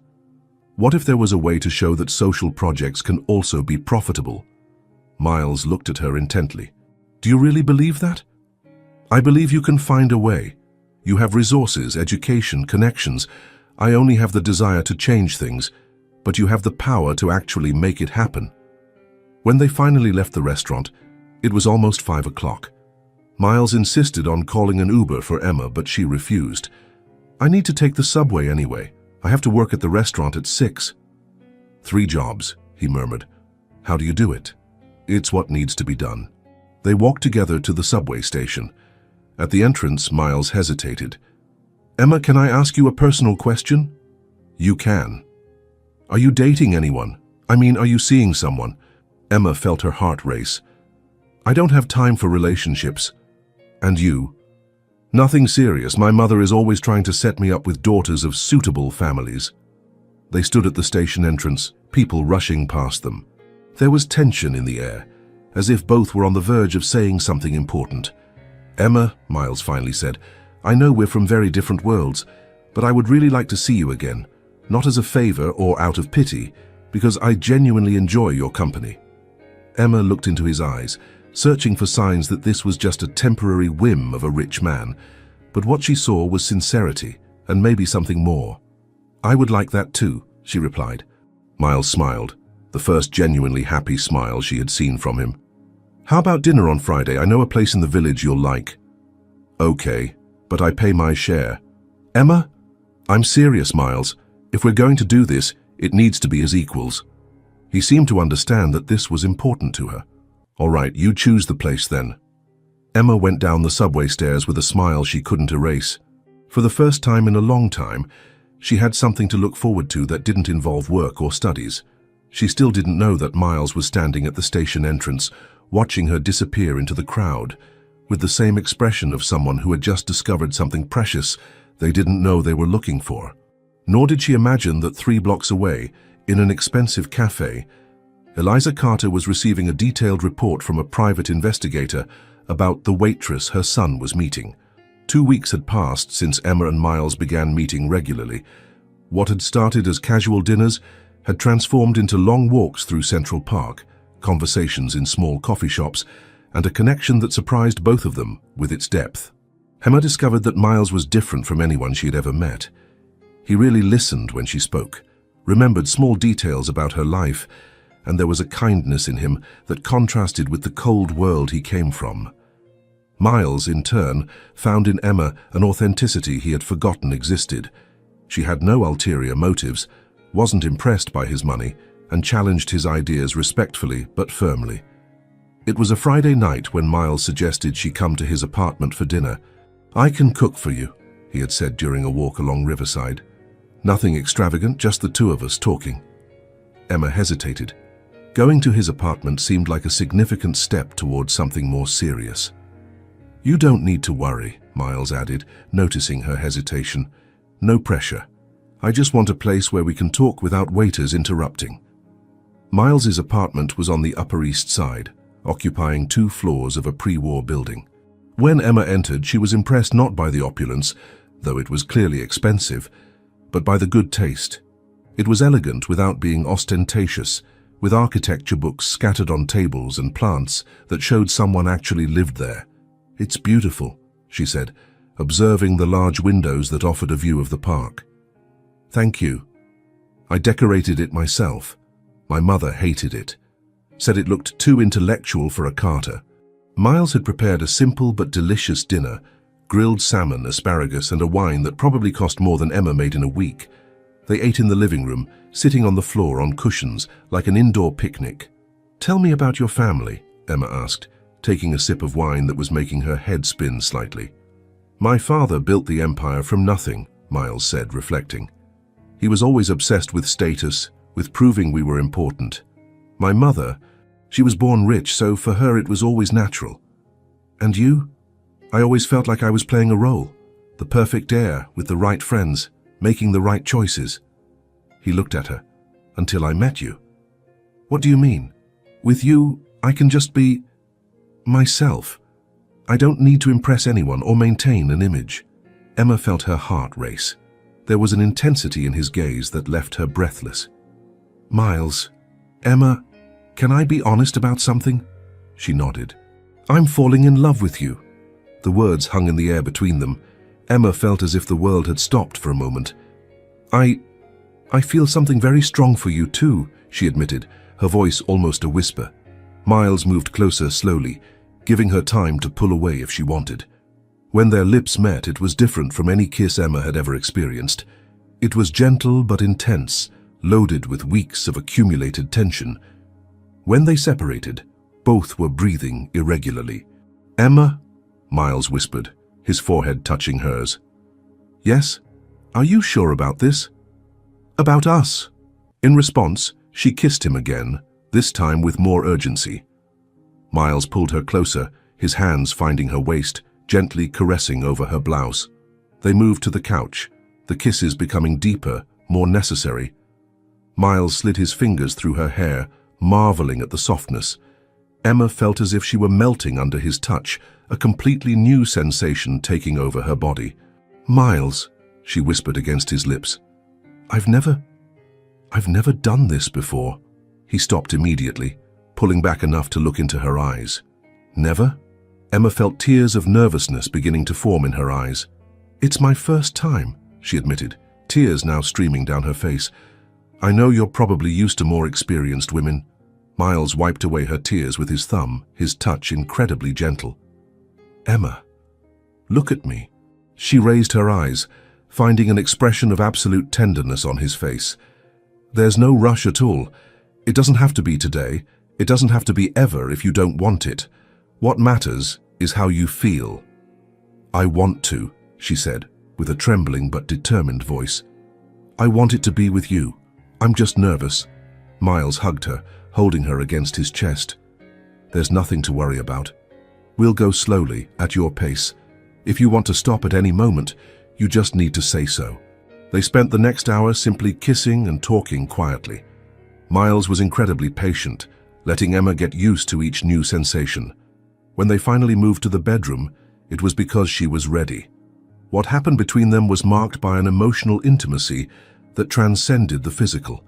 What if there was a way to show that social projects can also be profitable?" Miles looked at her intently. "Do you really believe that?" "I believe you can find a way. You have resources, education, connections. I only have the desire to change things, but you have the power to actually make it happen." When they finally left the restaurant, it was almost 5 o'clock. Miles insisted on calling an Uber for Emma, but she refused. "I need to take the subway anyway. I have to work at the restaurant at 6. "3 jobs, he murmured. "How do you do it?" "It's what needs to be done." They walked together to the subway station. At the entrance, Miles hesitated. "Emma, can I ask you a personal question?" "You can." "Are you dating anyone? I mean, are you seeing someone?" Emma felt her heart race. "I don't have time for relationships." "And you?" "Nothing serious. My mother is always trying to set me up with daughters of suitable families." They stood at the station entrance, people rushing past them. There was tension in the air, as if both were on the verge of saying something important. "Emma," Miles finally said, "I know we're from very different worlds, but I would really like to see you again, not as a favor or out of pity, because I genuinely enjoy your company." Emma looked into his eyes, searching for signs that this was just a temporary whim of a rich man, but what she saw was sincerity, and maybe something more. "I would like that too," she replied. Miles smiled, the first genuinely happy smile she had seen from him. "How about dinner on Friday? I know a place in the village you'll like." "Okay, but I pay my share." "Emma?" "I'm serious, Miles. If we're going to do this, it needs to be as equals." He seemed to understand that this was important to her. "All right, you choose the place then." Emma went down the subway stairs with a smile she couldn't erase. For the first time in a long time, she had something to look forward to that didn't involve work or studies. She still didn't know that Miles was standing at the station entrance, watching her disappear into the crowd, with the same expression of someone who had just discovered something precious they didn't know they were looking for. Nor did she imagine that 3 blocks away, in an expensive cafe, Eliza Carter was receiving a detailed report from a private investigator about the waitress her son was meeting. 2 weeks had passed since Emma and Miles began meeting regularly. What had started as casual dinners had transformed into long walks through Central Park, conversations in small coffee shops, and a connection that surprised both of them with its depth. Emma discovered that Miles was different from anyone she had ever met. He really listened when she spoke, remembered small details about her life, and there was a kindness in him that contrasted with the cold world he came from. Miles, in turn, found in Emma an authenticity he had forgotten existed. She had no ulterior motives, wasn't impressed by his money, and challenged his ideas respectfully but firmly. It was a Friday night when Miles suggested she come to his apartment for dinner. "I can cook for you," he had said during a walk along Riverside. "Nothing extravagant, just the 2 of us talking." Emma hesitated. Going to his apartment seemed like a significant step towards something more serious. "You don't need to worry," Miles added, noticing her hesitation. "No pressure. I just want a place where we can talk without waiters interrupting." Miles's apartment was on the Upper East Side, occupying 2 floors of a pre-war building. When Emma entered, she was impressed not by the opulence, though it was clearly expensive, but by the good taste. It was elegant without being ostentatious, with architecture books scattered on tables and plants that showed someone actually lived there. "It's beautiful," she said, observing the large windows that offered a view of the park. "Thank you. I decorated it myself. My mother hated it, said it looked too intellectual for a Carter." Miles had prepared a simple but delicious dinner, grilled salmon, asparagus, and a wine that probably cost more than Emma made in a week. They ate in the living room, sitting on the floor on cushions, like an indoor picnic. "Tell me about your family," Emma asked, taking a sip of wine that was making her head spin slightly. "My father built the empire from nothing," Miles said, reflecting. "He was always obsessed with status, with proving we were important. My mother, she was born rich, so for her it was always natural. And you? I always felt like I was playing a role, the perfect heir with the right friends, making the right choices." He looked at her. "Until I met you." "What do you mean? With you, I can just be myself. I don't need to impress anyone or maintain an image." Emma felt her heart race. There was an intensity in his gaze that left her breathless. "Miles, Emma, can I be honest about something?" She nodded. "I'm falling in love with you." The words hung in the air between them. Emma felt as if the world had stopped for a moment. I feel something very strong for you too," she admitted, her voice almost a whisper. Miles moved closer slowly, giving her time to pull away if she wanted. When their lips met, it was different from any kiss Emma had ever experienced. It was gentle but intense, loaded with weeks of accumulated tension. When they separated, both were breathing irregularly. "Emma?" Miles whispered, his forehead touching hers. "Yes? Are you sure about this?" "About us." In response, she kissed him again, this time with more urgency. Miles pulled her closer, his hands finding her waist, gently caressing over her blouse. They moved to the couch, the kisses becoming deeper, more necessary. Miles slid his fingers through her hair, marveling at the softness. Emma felt as if she were melting under his touch, a completely new sensation taking over her body. "Miles," she whispered against his lips, I've never done this before." He stopped immediately, pulling back enough to look into her eyes. "Never?" Emma felt tears of nervousness beginning to form in her eyes. "It's my first time," she admitted, tears now streaming down her face. "I know you're probably used to more experienced women." Miles wiped away her tears with his thumb, his touch incredibly gentle. "Emma, look at me." She raised her eyes, finding an expression of absolute tenderness on his face. "There's no rush at all. It doesn't have to be today. It doesn't have to be ever if you don't want it. What matters is how you feel." "I want to," she said, with a trembling but determined voice. "I want it to be with you. I'm just nervous." Miles hugged her, holding her against his chest. "There's nothing to worry about. We'll go slowly, at your pace. If you want to stop at any moment, you just need to say so." They spent the next hour simply kissing and talking quietly. Miles was incredibly patient, letting Emma get used to each new sensation. When they finally moved to the bedroom, it was because she was ready. What happened between them was marked by an emotional intimacy that transcended the physical.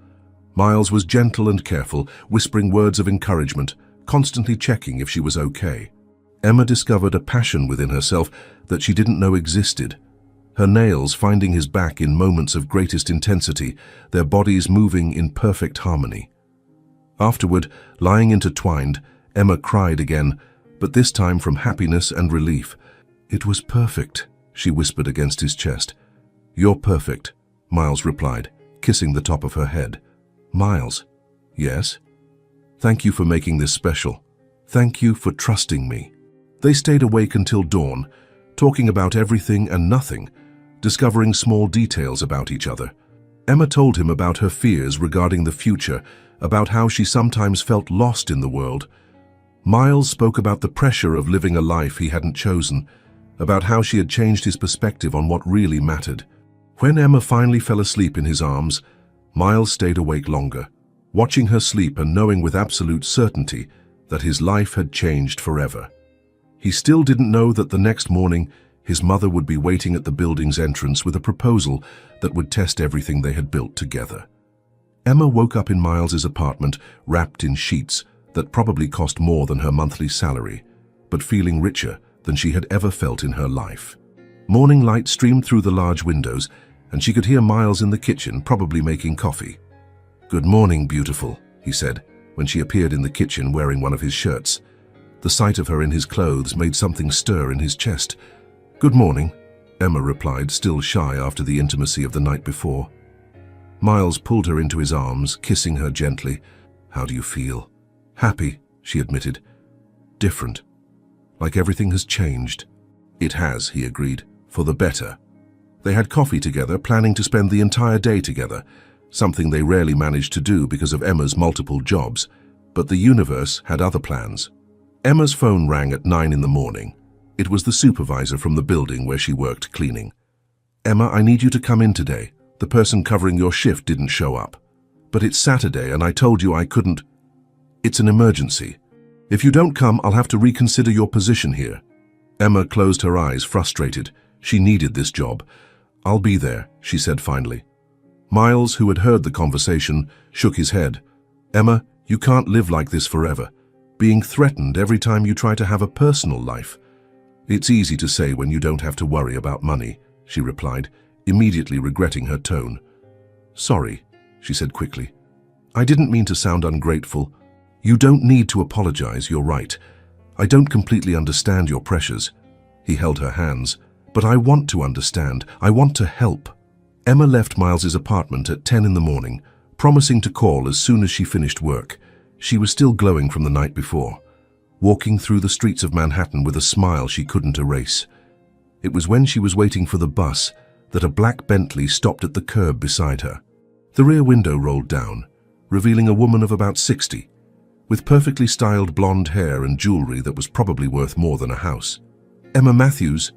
Miles was gentle and careful, whispering words of encouragement, constantly checking if she was okay. Emma discovered a passion within herself that she didn't know existed. Her nails finding his back in moments of greatest intensity, their bodies moving in perfect harmony. Afterward, lying intertwined, Emma cried again, but this time from happiness and relief. "It was perfect," she whispered against his chest. "You're perfect," Miles replied, kissing the top of her head. "Miles." "Yes?" "Thank you for making this special. Thank you for trusting me." They stayed awake until dawn, talking about everything and nothing, discovering small details about each other. Emma told him about her fears regarding the future, about how she sometimes felt lost in the world. Miles spoke about the pressure of living a life he hadn't chosen, about how she had changed his perspective on what really mattered. When Emma finally fell asleep in his arms, Miles stayed awake longer, watching her sleep and knowing with absolute certainty that his life had changed forever. He still didn't know that the next morning his mother would be waiting at the building's entrance with a proposal that would test everything they had built together. Emma woke up in Miles's apartment, wrapped in sheets that probably cost more than her monthly salary, but feeling richer than she had ever felt in her life. Morning light streamed through the large windows, and she could hear Miles in the kitchen, probably making coffee. "Good morning, beautiful," he said, when she appeared in the kitchen wearing one of his shirts. The sight of her in his clothes made something stir in his chest. "Good morning," Emma replied, still shy after the intimacy of the night before. Miles pulled her into his arms, kissing her gently. "How do you feel?" "Happy," she admitted. "Different. Like everything has changed." "It has," he agreed, "for the better." They had coffee together, planning to spend the entire day together, something they rarely managed to do because of Emma's multiple jobs, but the universe had other plans. Emma's phone rang at 9 in the morning. It was the supervisor from the building where she worked cleaning. "Emma, I need you to come in today. The person covering your shift didn't show up. But it's Saturday and I told you I couldn't." "It's an emergency. If you don't come, I'll have to reconsider your position here." Emma closed her eyes, frustrated. She needed this job. "I'll be there," she said finally. Miles, who had heard the conversation, shook his head. "Emma, you can't live like this forever, being threatened every time you try to have a personal life." "It's easy to say when you don't have to worry about money," she replied, immediately regretting her tone. "Sorry," she said quickly. "I didn't mean to sound ungrateful." "You don't need to apologize, you're right. I don't completely understand your pressures." He held her hands. "But I want to understand. I want to help." Emma left Miles's apartment at 10 in the morning, promising to call as soon as she finished work. She was still glowing from the night before, walking through the streets of Manhattan with a smile she couldn't erase. It was when she was waiting for the bus that a black Bentley stopped at the curb beside her. The rear window rolled down, revealing a woman of about 60, with perfectly styled blonde hair and jewelry that was probably worth more than a house. "Emma Matthews?"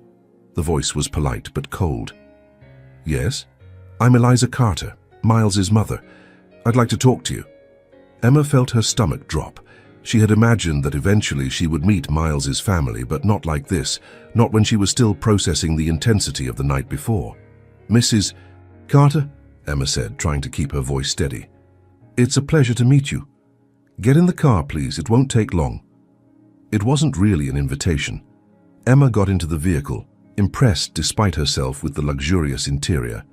The voice was polite but cold. "Yes? I'm Eliza Carter, Miles's mother. I'd like to talk to you." Emma felt her stomach drop. She had imagined that eventually she would meet Miles's family, but not like this, not when she was still processing the intensity of the night before. "Mrs. Carter," Emma said, trying to keep her voice steady. "It's a pleasure to meet you. Get in the car, please. It won't take long." It wasn't really an invitation. Emma got into the vehicle, impressed despite herself with the luxurious interior.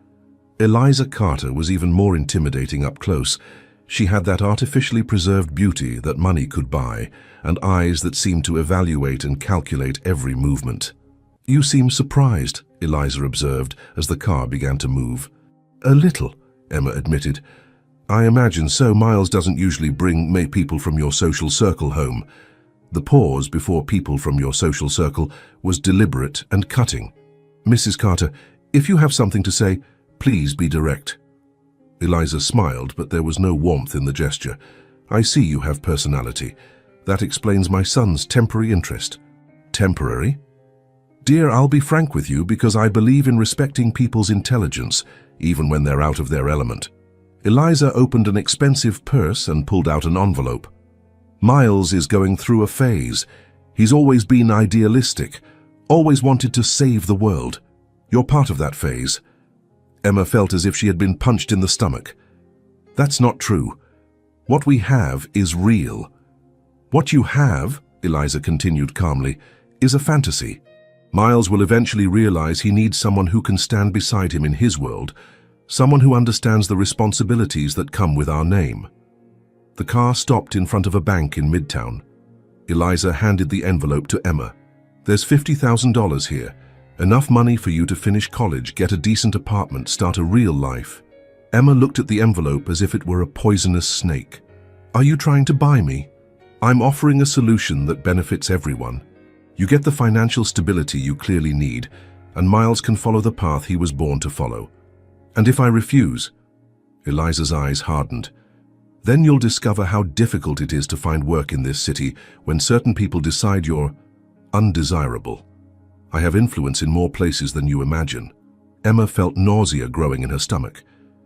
Eliza Carter was even more intimidating up close. She had that artificially preserved beauty that money could buy, and eyes that seemed to evaluate and calculate every movement. "You seem surprised," Eliza observed as the car began to move. "A little," Emma admitted. "I imagine so. Miles doesn't usually bring people from your social circle home." The pause before "people from your social circle" was deliberate and cutting. "Mrs. Carter, if you have something to say, please be direct." Eliza smiled, but there was no warmth in the gesture. "I see you have personality. That explains my son's temporary interest." "Temporary?" "Dear, I'll be frank with you because I believe in respecting people's intelligence, even when they're out of their element." Eliza opened an expensive purse and pulled out an envelope. "Miles is going through a phase. He's always been idealistic, always wanted to save the world. You're part of that phase." Emma felt as if she had been punched in the stomach. "That's not true. What we have is real." "What you have," Eliza continued calmly, "is a fantasy. Miles will eventually realize he needs someone who can stand beside him in his world, someone who understands the responsibilities that come with our name." The car stopped in front of a bank in Midtown. Eliza handed the envelope to Emma. "There's $50,000 here. Enough money for you to finish college, get a decent apartment, start a real life." Emma looked at the envelope as if it were a poisonous snake. "Are you trying to buy me?" "I'm offering a solution that benefits everyone. You get the financial stability you clearly need, and Miles can follow the path he was born to follow. And if I refuse?" Eliza's eyes hardened. "Then you'll discover how difficult it is to find work in this city when certain people decide you're undesirable. I have influence in more places than you imagine." Emma felt nausea growing in her stomach.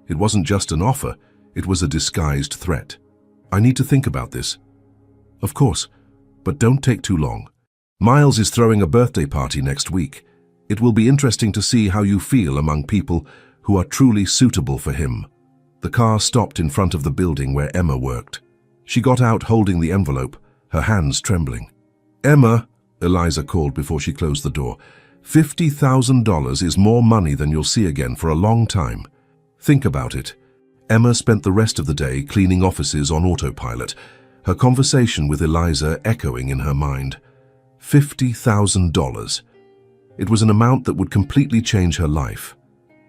It wasn't just an offer, it was a disguised threat. "I need to think about this." "Of course, But don't take too long. Miles is throwing a birthday party next week. It will be interesting to see how you feel among people who are truly suitable for him. The car stopped in front of the building where Emma worked. She got out holding the envelope, her hands trembling. "Emma," Eliza called before she closed the door, "$50,000 is more money than you'll see again for a long time. Think about it." Emma spent the rest of the day cleaning offices on autopilot, her conversation with Eliza echoing in her mind. $50,000. It was an amount that would completely change her life.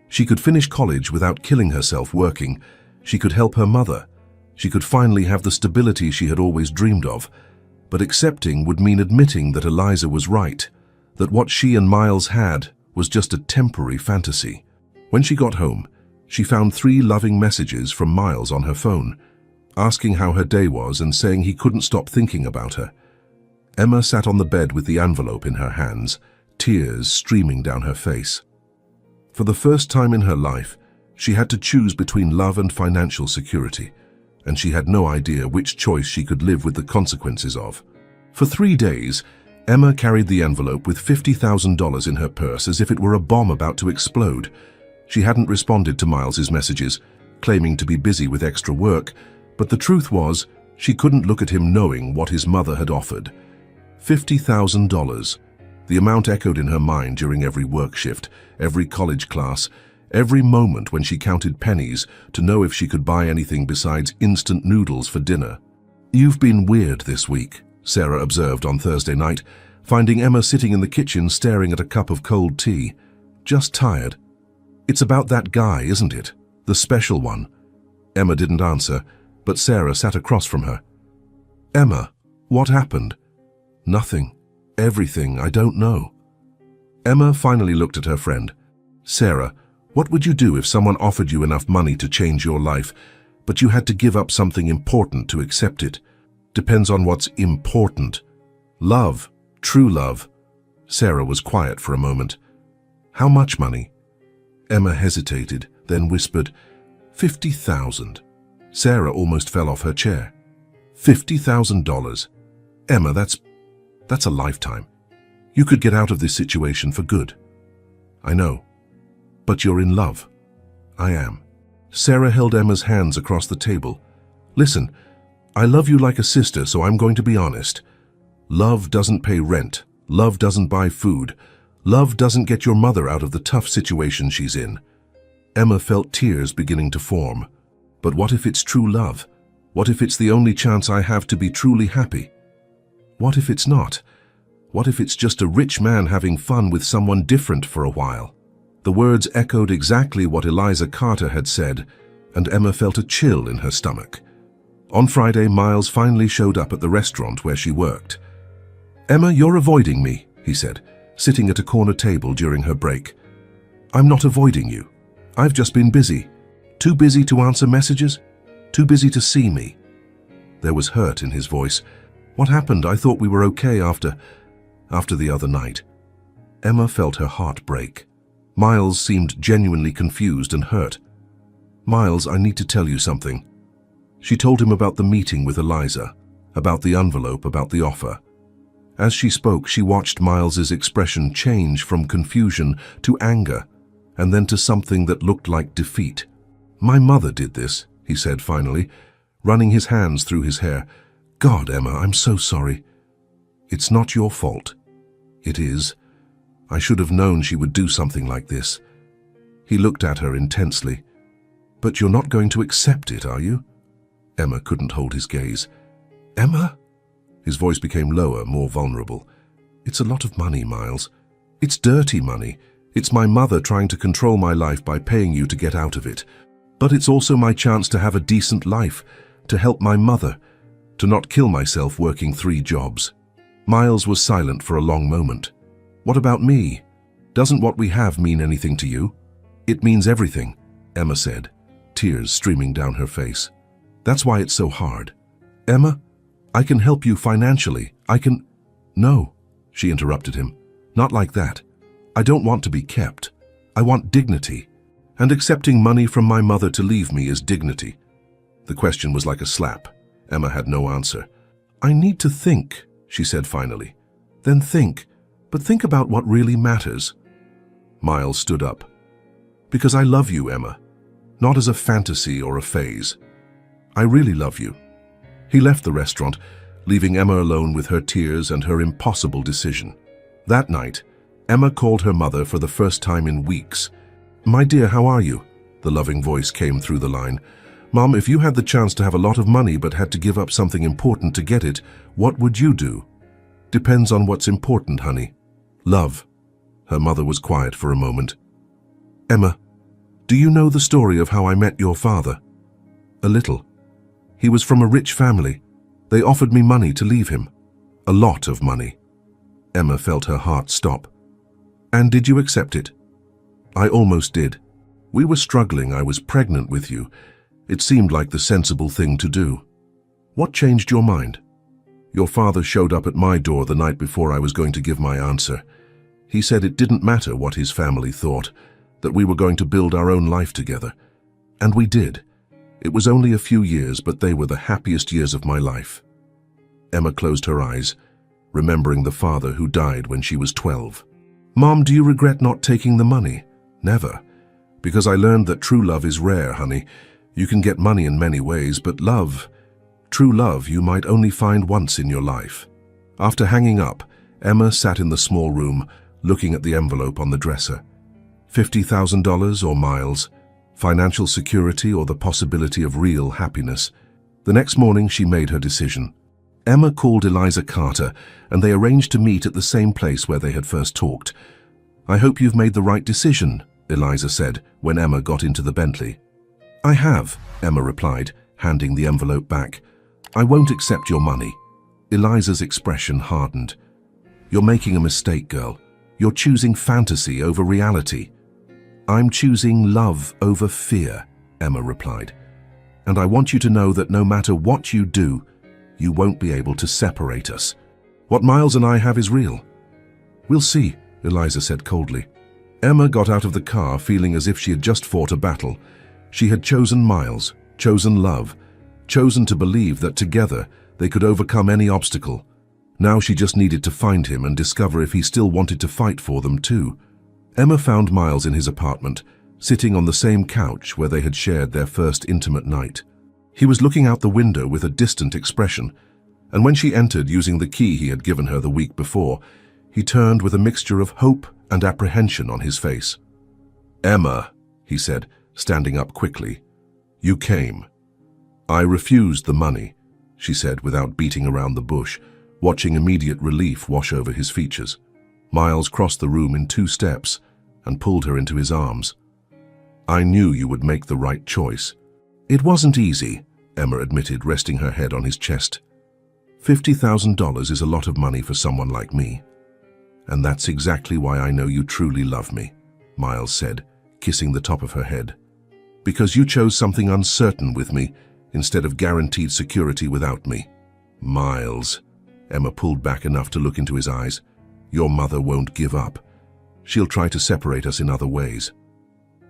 She could finish college without killing herself working. She could help her mother. She could finally have the stability she had always dreamed of. But accepting would mean admitting that Eliza was right, that what she and Miles had was just a temporary fantasy. When she got home, she found 3 loving messages from Miles on her phone, asking how her day was and saying he couldn't stop thinking about her. Emma sat on the bed with the envelope in her hands, tears streaming down her face. For the first time in her life, she had to choose between love and financial security, and she had no idea which choice she could live with the consequences of. For 3 days, Emma carried the envelope with $50,000 in her purse as if it were a bomb about to explode. She hadn't responded to Miles's messages, claiming to be busy with extra work, but the truth was, she couldn't look at him knowing what his mother had offered. $50,000. The amount echoed in her mind during every work shift, every college class, every moment when she counted pennies to know if she could buy anything besides instant noodles for dinner. "You've been weird this week," Sarah observed on Thursday night, finding Emma sitting in the kitchen staring at a cup of cold tea. "Just tired." "It's about that guy, isn't it? The special one." Emma didn't answer, but Sarah sat across from her. "Emma, what happened?" "Nothing. Everything. I don't know." Emma finally looked at her friend. "Sarah, what would you do if someone offered you enough money to change your life, but you had to give up something important to accept it?" "Depends on what's important." "Love. True love." Sarah was quiet for a moment. "How much money?" Emma hesitated, then whispered, $50,000. Sarah almost fell off her chair. $50,000. Emma, that's a lifetime. You could get out of this situation for good. I know. But you're in love. I am. Sarah held Emma's hands across the table. "Listen, I love you like a sister, so I'm going to be honest. Love doesn't pay rent. Love doesn't buy food. Love doesn't get your mother out of the tough situation she's in." Emma felt tears beginning to form. "But what if it's true love? What if it's the only chance I have to be truly happy? What if it's not? What if it's just a rich man having fun with someone different for a while?" The words echoed exactly what Eliza Carter had said, and Emma felt a chill in her stomach. On Friday, Miles finally showed up at the restaurant where she worked. "Emma, you're avoiding me," he said, sitting at a corner table during her break. "I'm not avoiding you. I've just been busy. Too busy to answer messages? Too busy to see me." There was hurt in his voice. "What happened? I thought we were okay after the other night." Emma felt her heart break. Miles seemed genuinely confused and hurt. "Miles, I need to tell you something." She told him about the meeting with Eliza, about the envelope, about the offer. As she spoke, she watched Miles's expression change from confusion to anger, and then to something that looked like defeat. "My mother did this," he said finally, running his hands through his hair. "God, Emma, I'm so sorry." "It's not your fault." "It is. I should have known she would do something like this." He looked at her intensely. "But you're not going to accept it, are you?" Emma couldn't hold his gaze. "Emma?" His voice became lower, more vulnerable. "It's a lot of money, Miles. It's dirty money. It's my mother trying to control my life by paying you to get out of it. But it's also my chance to have a decent life, to help my mother, to not kill myself working 3 jobs. Miles was silent for a long moment. "What about me? Doesn't what we have mean anything to you?" "It means everything," Emma said, tears streaming down her face. "That's why it's so hard. Emma, I can help you financially. I can—" "No," she interrupted him. "Not like that. I don't want to be kept. I want dignity. And accepting money from my mother to leave me is dignity." The question was like a slap. Emma had no answer. "I need to think," she said finally. Then think, but think about what really matters. Miles stood up. Because I love you, Emma. Not as a fantasy or a phase. I really love you. He left the restaurant, leaving Emma alone with her tears and her impossible decision. That night, Emma called her mother for the first time in weeks. My dear, how are you? The loving voice came through the line. Mom, if you had the chance to have a lot of money but had to give up something important to get it, what would you do? Depends on what's important, honey. Love. Her mother was quiet for a moment. Emma, do you know the story of how I met your father? A little. He was from a rich family. They offered me money to leave him. A lot of money. Emma felt her heart stop. And did you accept it? I almost did. We were struggling. I was pregnant with you. It seemed like the sensible thing to do. What changed your mind? Your father showed up at my door the night before I was going to give my answer. He said it didn't matter what his family thought, that we were going to build our own life together. And we did. It was only a few years, but they were the happiest years of my life. Emma closed her eyes, remembering the father who died when she was 12. Mom, do you regret not taking the money? Never. Because I learned that true love is rare, honey. You can get money in many ways, but love, true love, you might only find once in your life. After hanging up, Emma sat in the small room, looking at the envelope on the dresser. $50,000 or Miles, financial security or the possibility of real happiness. The next morning she made her decision. Emma called Eliza Carter, and they arranged to meet at the same place where they had first talked. I hope you've made the right decision, Eliza said when Emma got into the Bentley. I have, Emma replied, handing the envelope back. I won't accept your money. Eliza's expression hardened. You're making a mistake, girl. You're choosing fantasy over reality. I'm choosing love over fear, Emma replied. And I want you to know that no matter what you do, you won't be able to separate us. What Miles and I have is real. We'll see, Eliza said coldly. Emma got out of the car feeling as if she had just fought a battle. She had chosen Miles, chosen love, chosen to believe that together they could overcome any obstacle. Now she just needed to find him and discover if he still wanted to fight for them too. Emma found Miles in his apartment, sitting on the same couch where they had shared their first intimate night. He was looking out the window with a distant expression, and when she entered using the key he had given her the week before, he turned with a mixture of hope and apprehension on his face. Emma, he said, standing up quickly, you came. I refused the money, she said without beating around the bush, watching immediate relief wash over his features. Miles crossed the room in 2 steps and pulled her into his arms. I knew you would make the right choice. It wasn't easy, Emma admitted, resting her head on his chest. $50,000 is a lot of money for someone like me. And that's exactly why I know you truly love me, Miles said, kissing the top of her head. Because you chose something uncertain with me instead of guaranteed security without me. Miles, Emma pulled back enough to look into his eyes. Your mother won't give up. She'll try to separate us in other ways.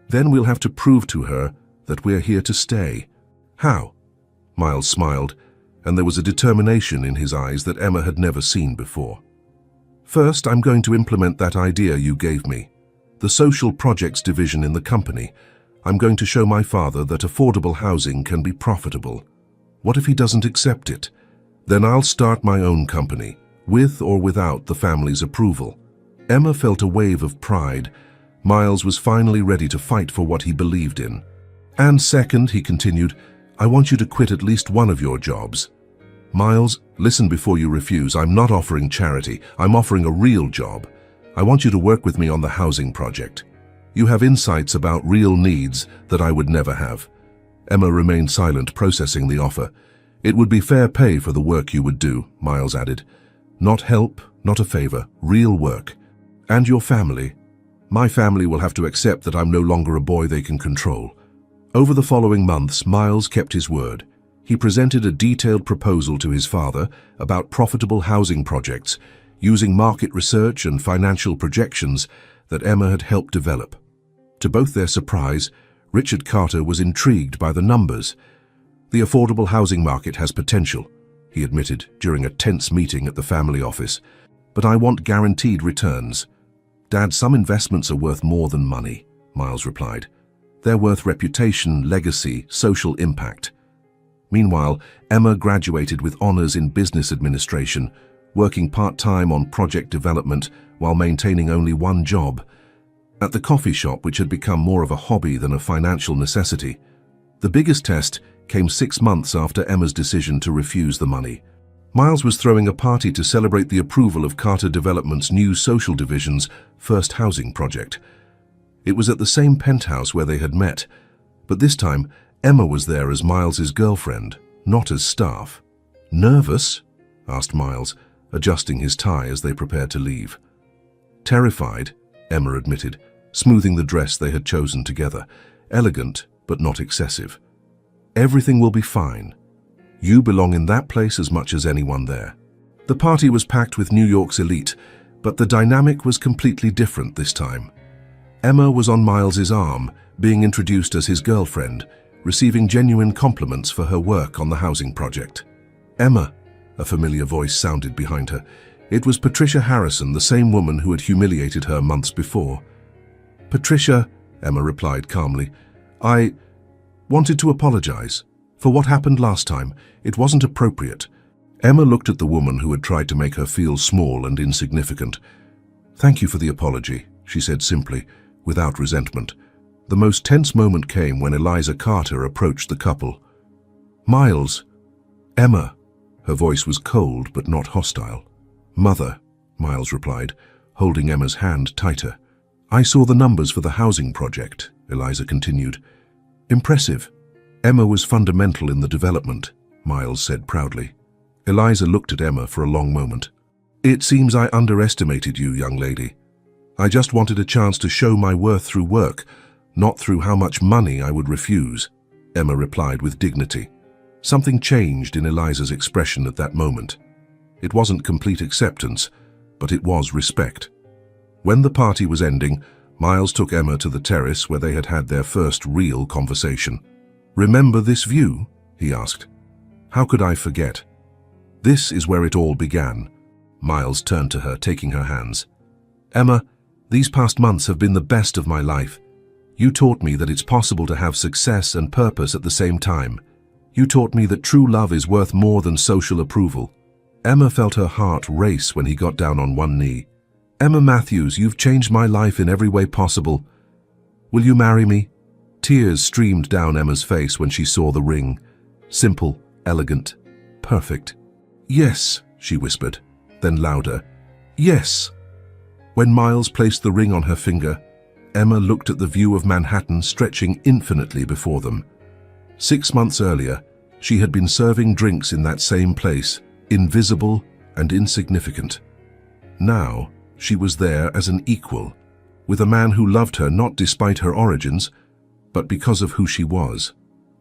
Then we'll have to prove to her that we're here to stay. How? Miles smiled, and there was a determination in his eyes that Emma had never seen before. First, I'm going to implement that idea you gave me. The social projects division in the company. I'm going to show my father that affordable housing can be profitable. What if he doesn't accept it? Then I'll start my own company, with or without the family's approval. Emma felt a wave of pride. Miles was finally ready to fight for what he believed in. And second, he continued, I want you to quit at least one of your jobs. Miles, listen before you refuse. I'm not offering charity. I'm offering a real job. I want you to work with me on the housing project. You have insights about real needs that I would never have. Emma remained silent, processing the offer. It would be fair pay for the work you would do, Miles added. Not help, not a favor, real work. And your family. My family will have to accept that I'm no longer a boy they can control. Over the following months, Miles kept his word. He presented a detailed proposal to his father about profitable housing projects, using market research and financial projections that Emma had helped develop. To both their surprise, Richard Carter was intrigued by the numbers. The affordable housing market has potential, he he admitted during a tense meeting at the family office. "But I want guaranteed returns." "Dad, some investments are worth more than money," Miles replied. "They're worth reputation, legacy, social impact." Meanwhile, Emma graduated with honors in business administration, working part-time on project development while maintaining only one job. At the coffee shop, which had become more of a hobby than a financial necessity. The biggest test came 6 months after Emma's decision to refuse the money. Miles was throwing a party to celebrate the approval of Carter Development's new social division's first housing project. It was at the same penthouse where they had met, but this time Emma was there as Miles's girlfriend, not as staff. "Nervous?" asked Miles, adjusting his tie as they prepared to leave. "Terrified," Emma admitted, smoothing the dress they had chosen together, elegant but not excessive. "Everything will be fine. You belong in that place as much as anyone there." The party was packed with New York's elite, but the dynamic was completely different this time. Emma was on Miles's arm, being introduced as his girlfriend, receiving genuine compliments for her work on the housing project. "Emma," a familiar voice sounded behind her. It was Patricia Harrison, the same woman who had humiliated her months before. "Patricia," Emma replied calmly, "I wanted to apologize. For what happened last time, it wasn't appropriate." Emma looked at the woman who had tried to make her feel small and insignificant. "Thank you for the apology," she said simply, without resentment. The most tense moment came when Eliza Carter approached the couple. "Miles." "Emma." Her voice was cold but not hostile. "Mother," Miles replied, holding Emma's hand tighter. "I saw the numbers for the housing project," Eliza continued. "Impressive." "Emma was fundamental in the development," Miles said proudly. Eliza looked at Emma for a long moment. "It seems I underestimated you, young lady. I just wanted a chance to show my worth through work, not through how much money I would refuse," Emma replied with dignity. Something changed in Eliza's expression at that moment. It wasn't complete acceptance, but it was respect. When the party was ending, Miles took Emma to the terrace where they had had their first real conversation. "Remember this view?" he asked. "How could I forget?" "This is where it all began." Miles turned to her, taking her hands. "Emma, these past months have been the best of my life. You taught me that it's possible to have success and purpose at the same time. You taught me that true love is worth more than social approval." Emma felt her heart race when he got down on one knee. "Emma Matthews, you've changed my life in every way possible. Will you marry me?" Tears streamed down Emma's face when she saw the ring. Simple, elegant, perfect. "Yes," she whispered, then louder. "Yes." When Miles placed the ring on her finger, Emma looked at the view of Manhattan stretching infinitely before them. 6 months earlier, she had been serving drinks in that same place, invisible and insignificant. Now, she was there as an equal, with a man who loved her not despite her origins, but because of who she was.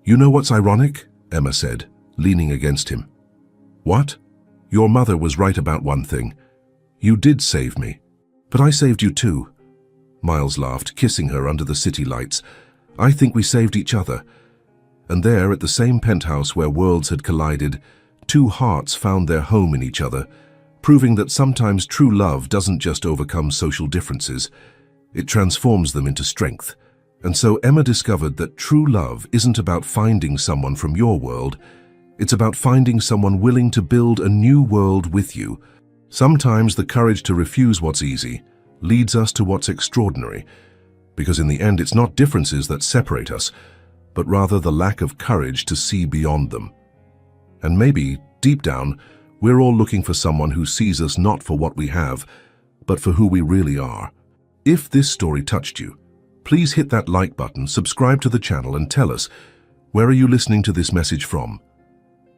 "You know what's ironic?" Emma said, leaning against him. "What?" "Your mother was right about one thing. You did save me. But I saved you too." Miles laughed, kissing her under the city lights. "I think we saved each other." And there, at the same penthouse where worlds had collided, 2 hearts found their home in each other, proving that sometimes true love doesn't just overcome social differences, it transforms them into strength. And so Emma discovered that true love isn't about finding someone from your world, it's about finding someone willing to build a new world with you. Sometimes the courage to refuse what's easy leads us to what's extraordinary, because in the end it's not differences that separate us, but rather the lack of courage to see beyond them. And maybe, deep down, we're all looking for someone who sees us not for what we have, but for who we really are. If this story touched you, please hit that like button, subscribe to the channel, and tell us, where are you listening to this message from?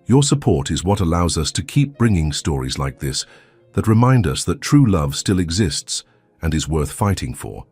Your support is what allows us to keep bringing stories like this that remind us that true love still exists and is worth fighting for.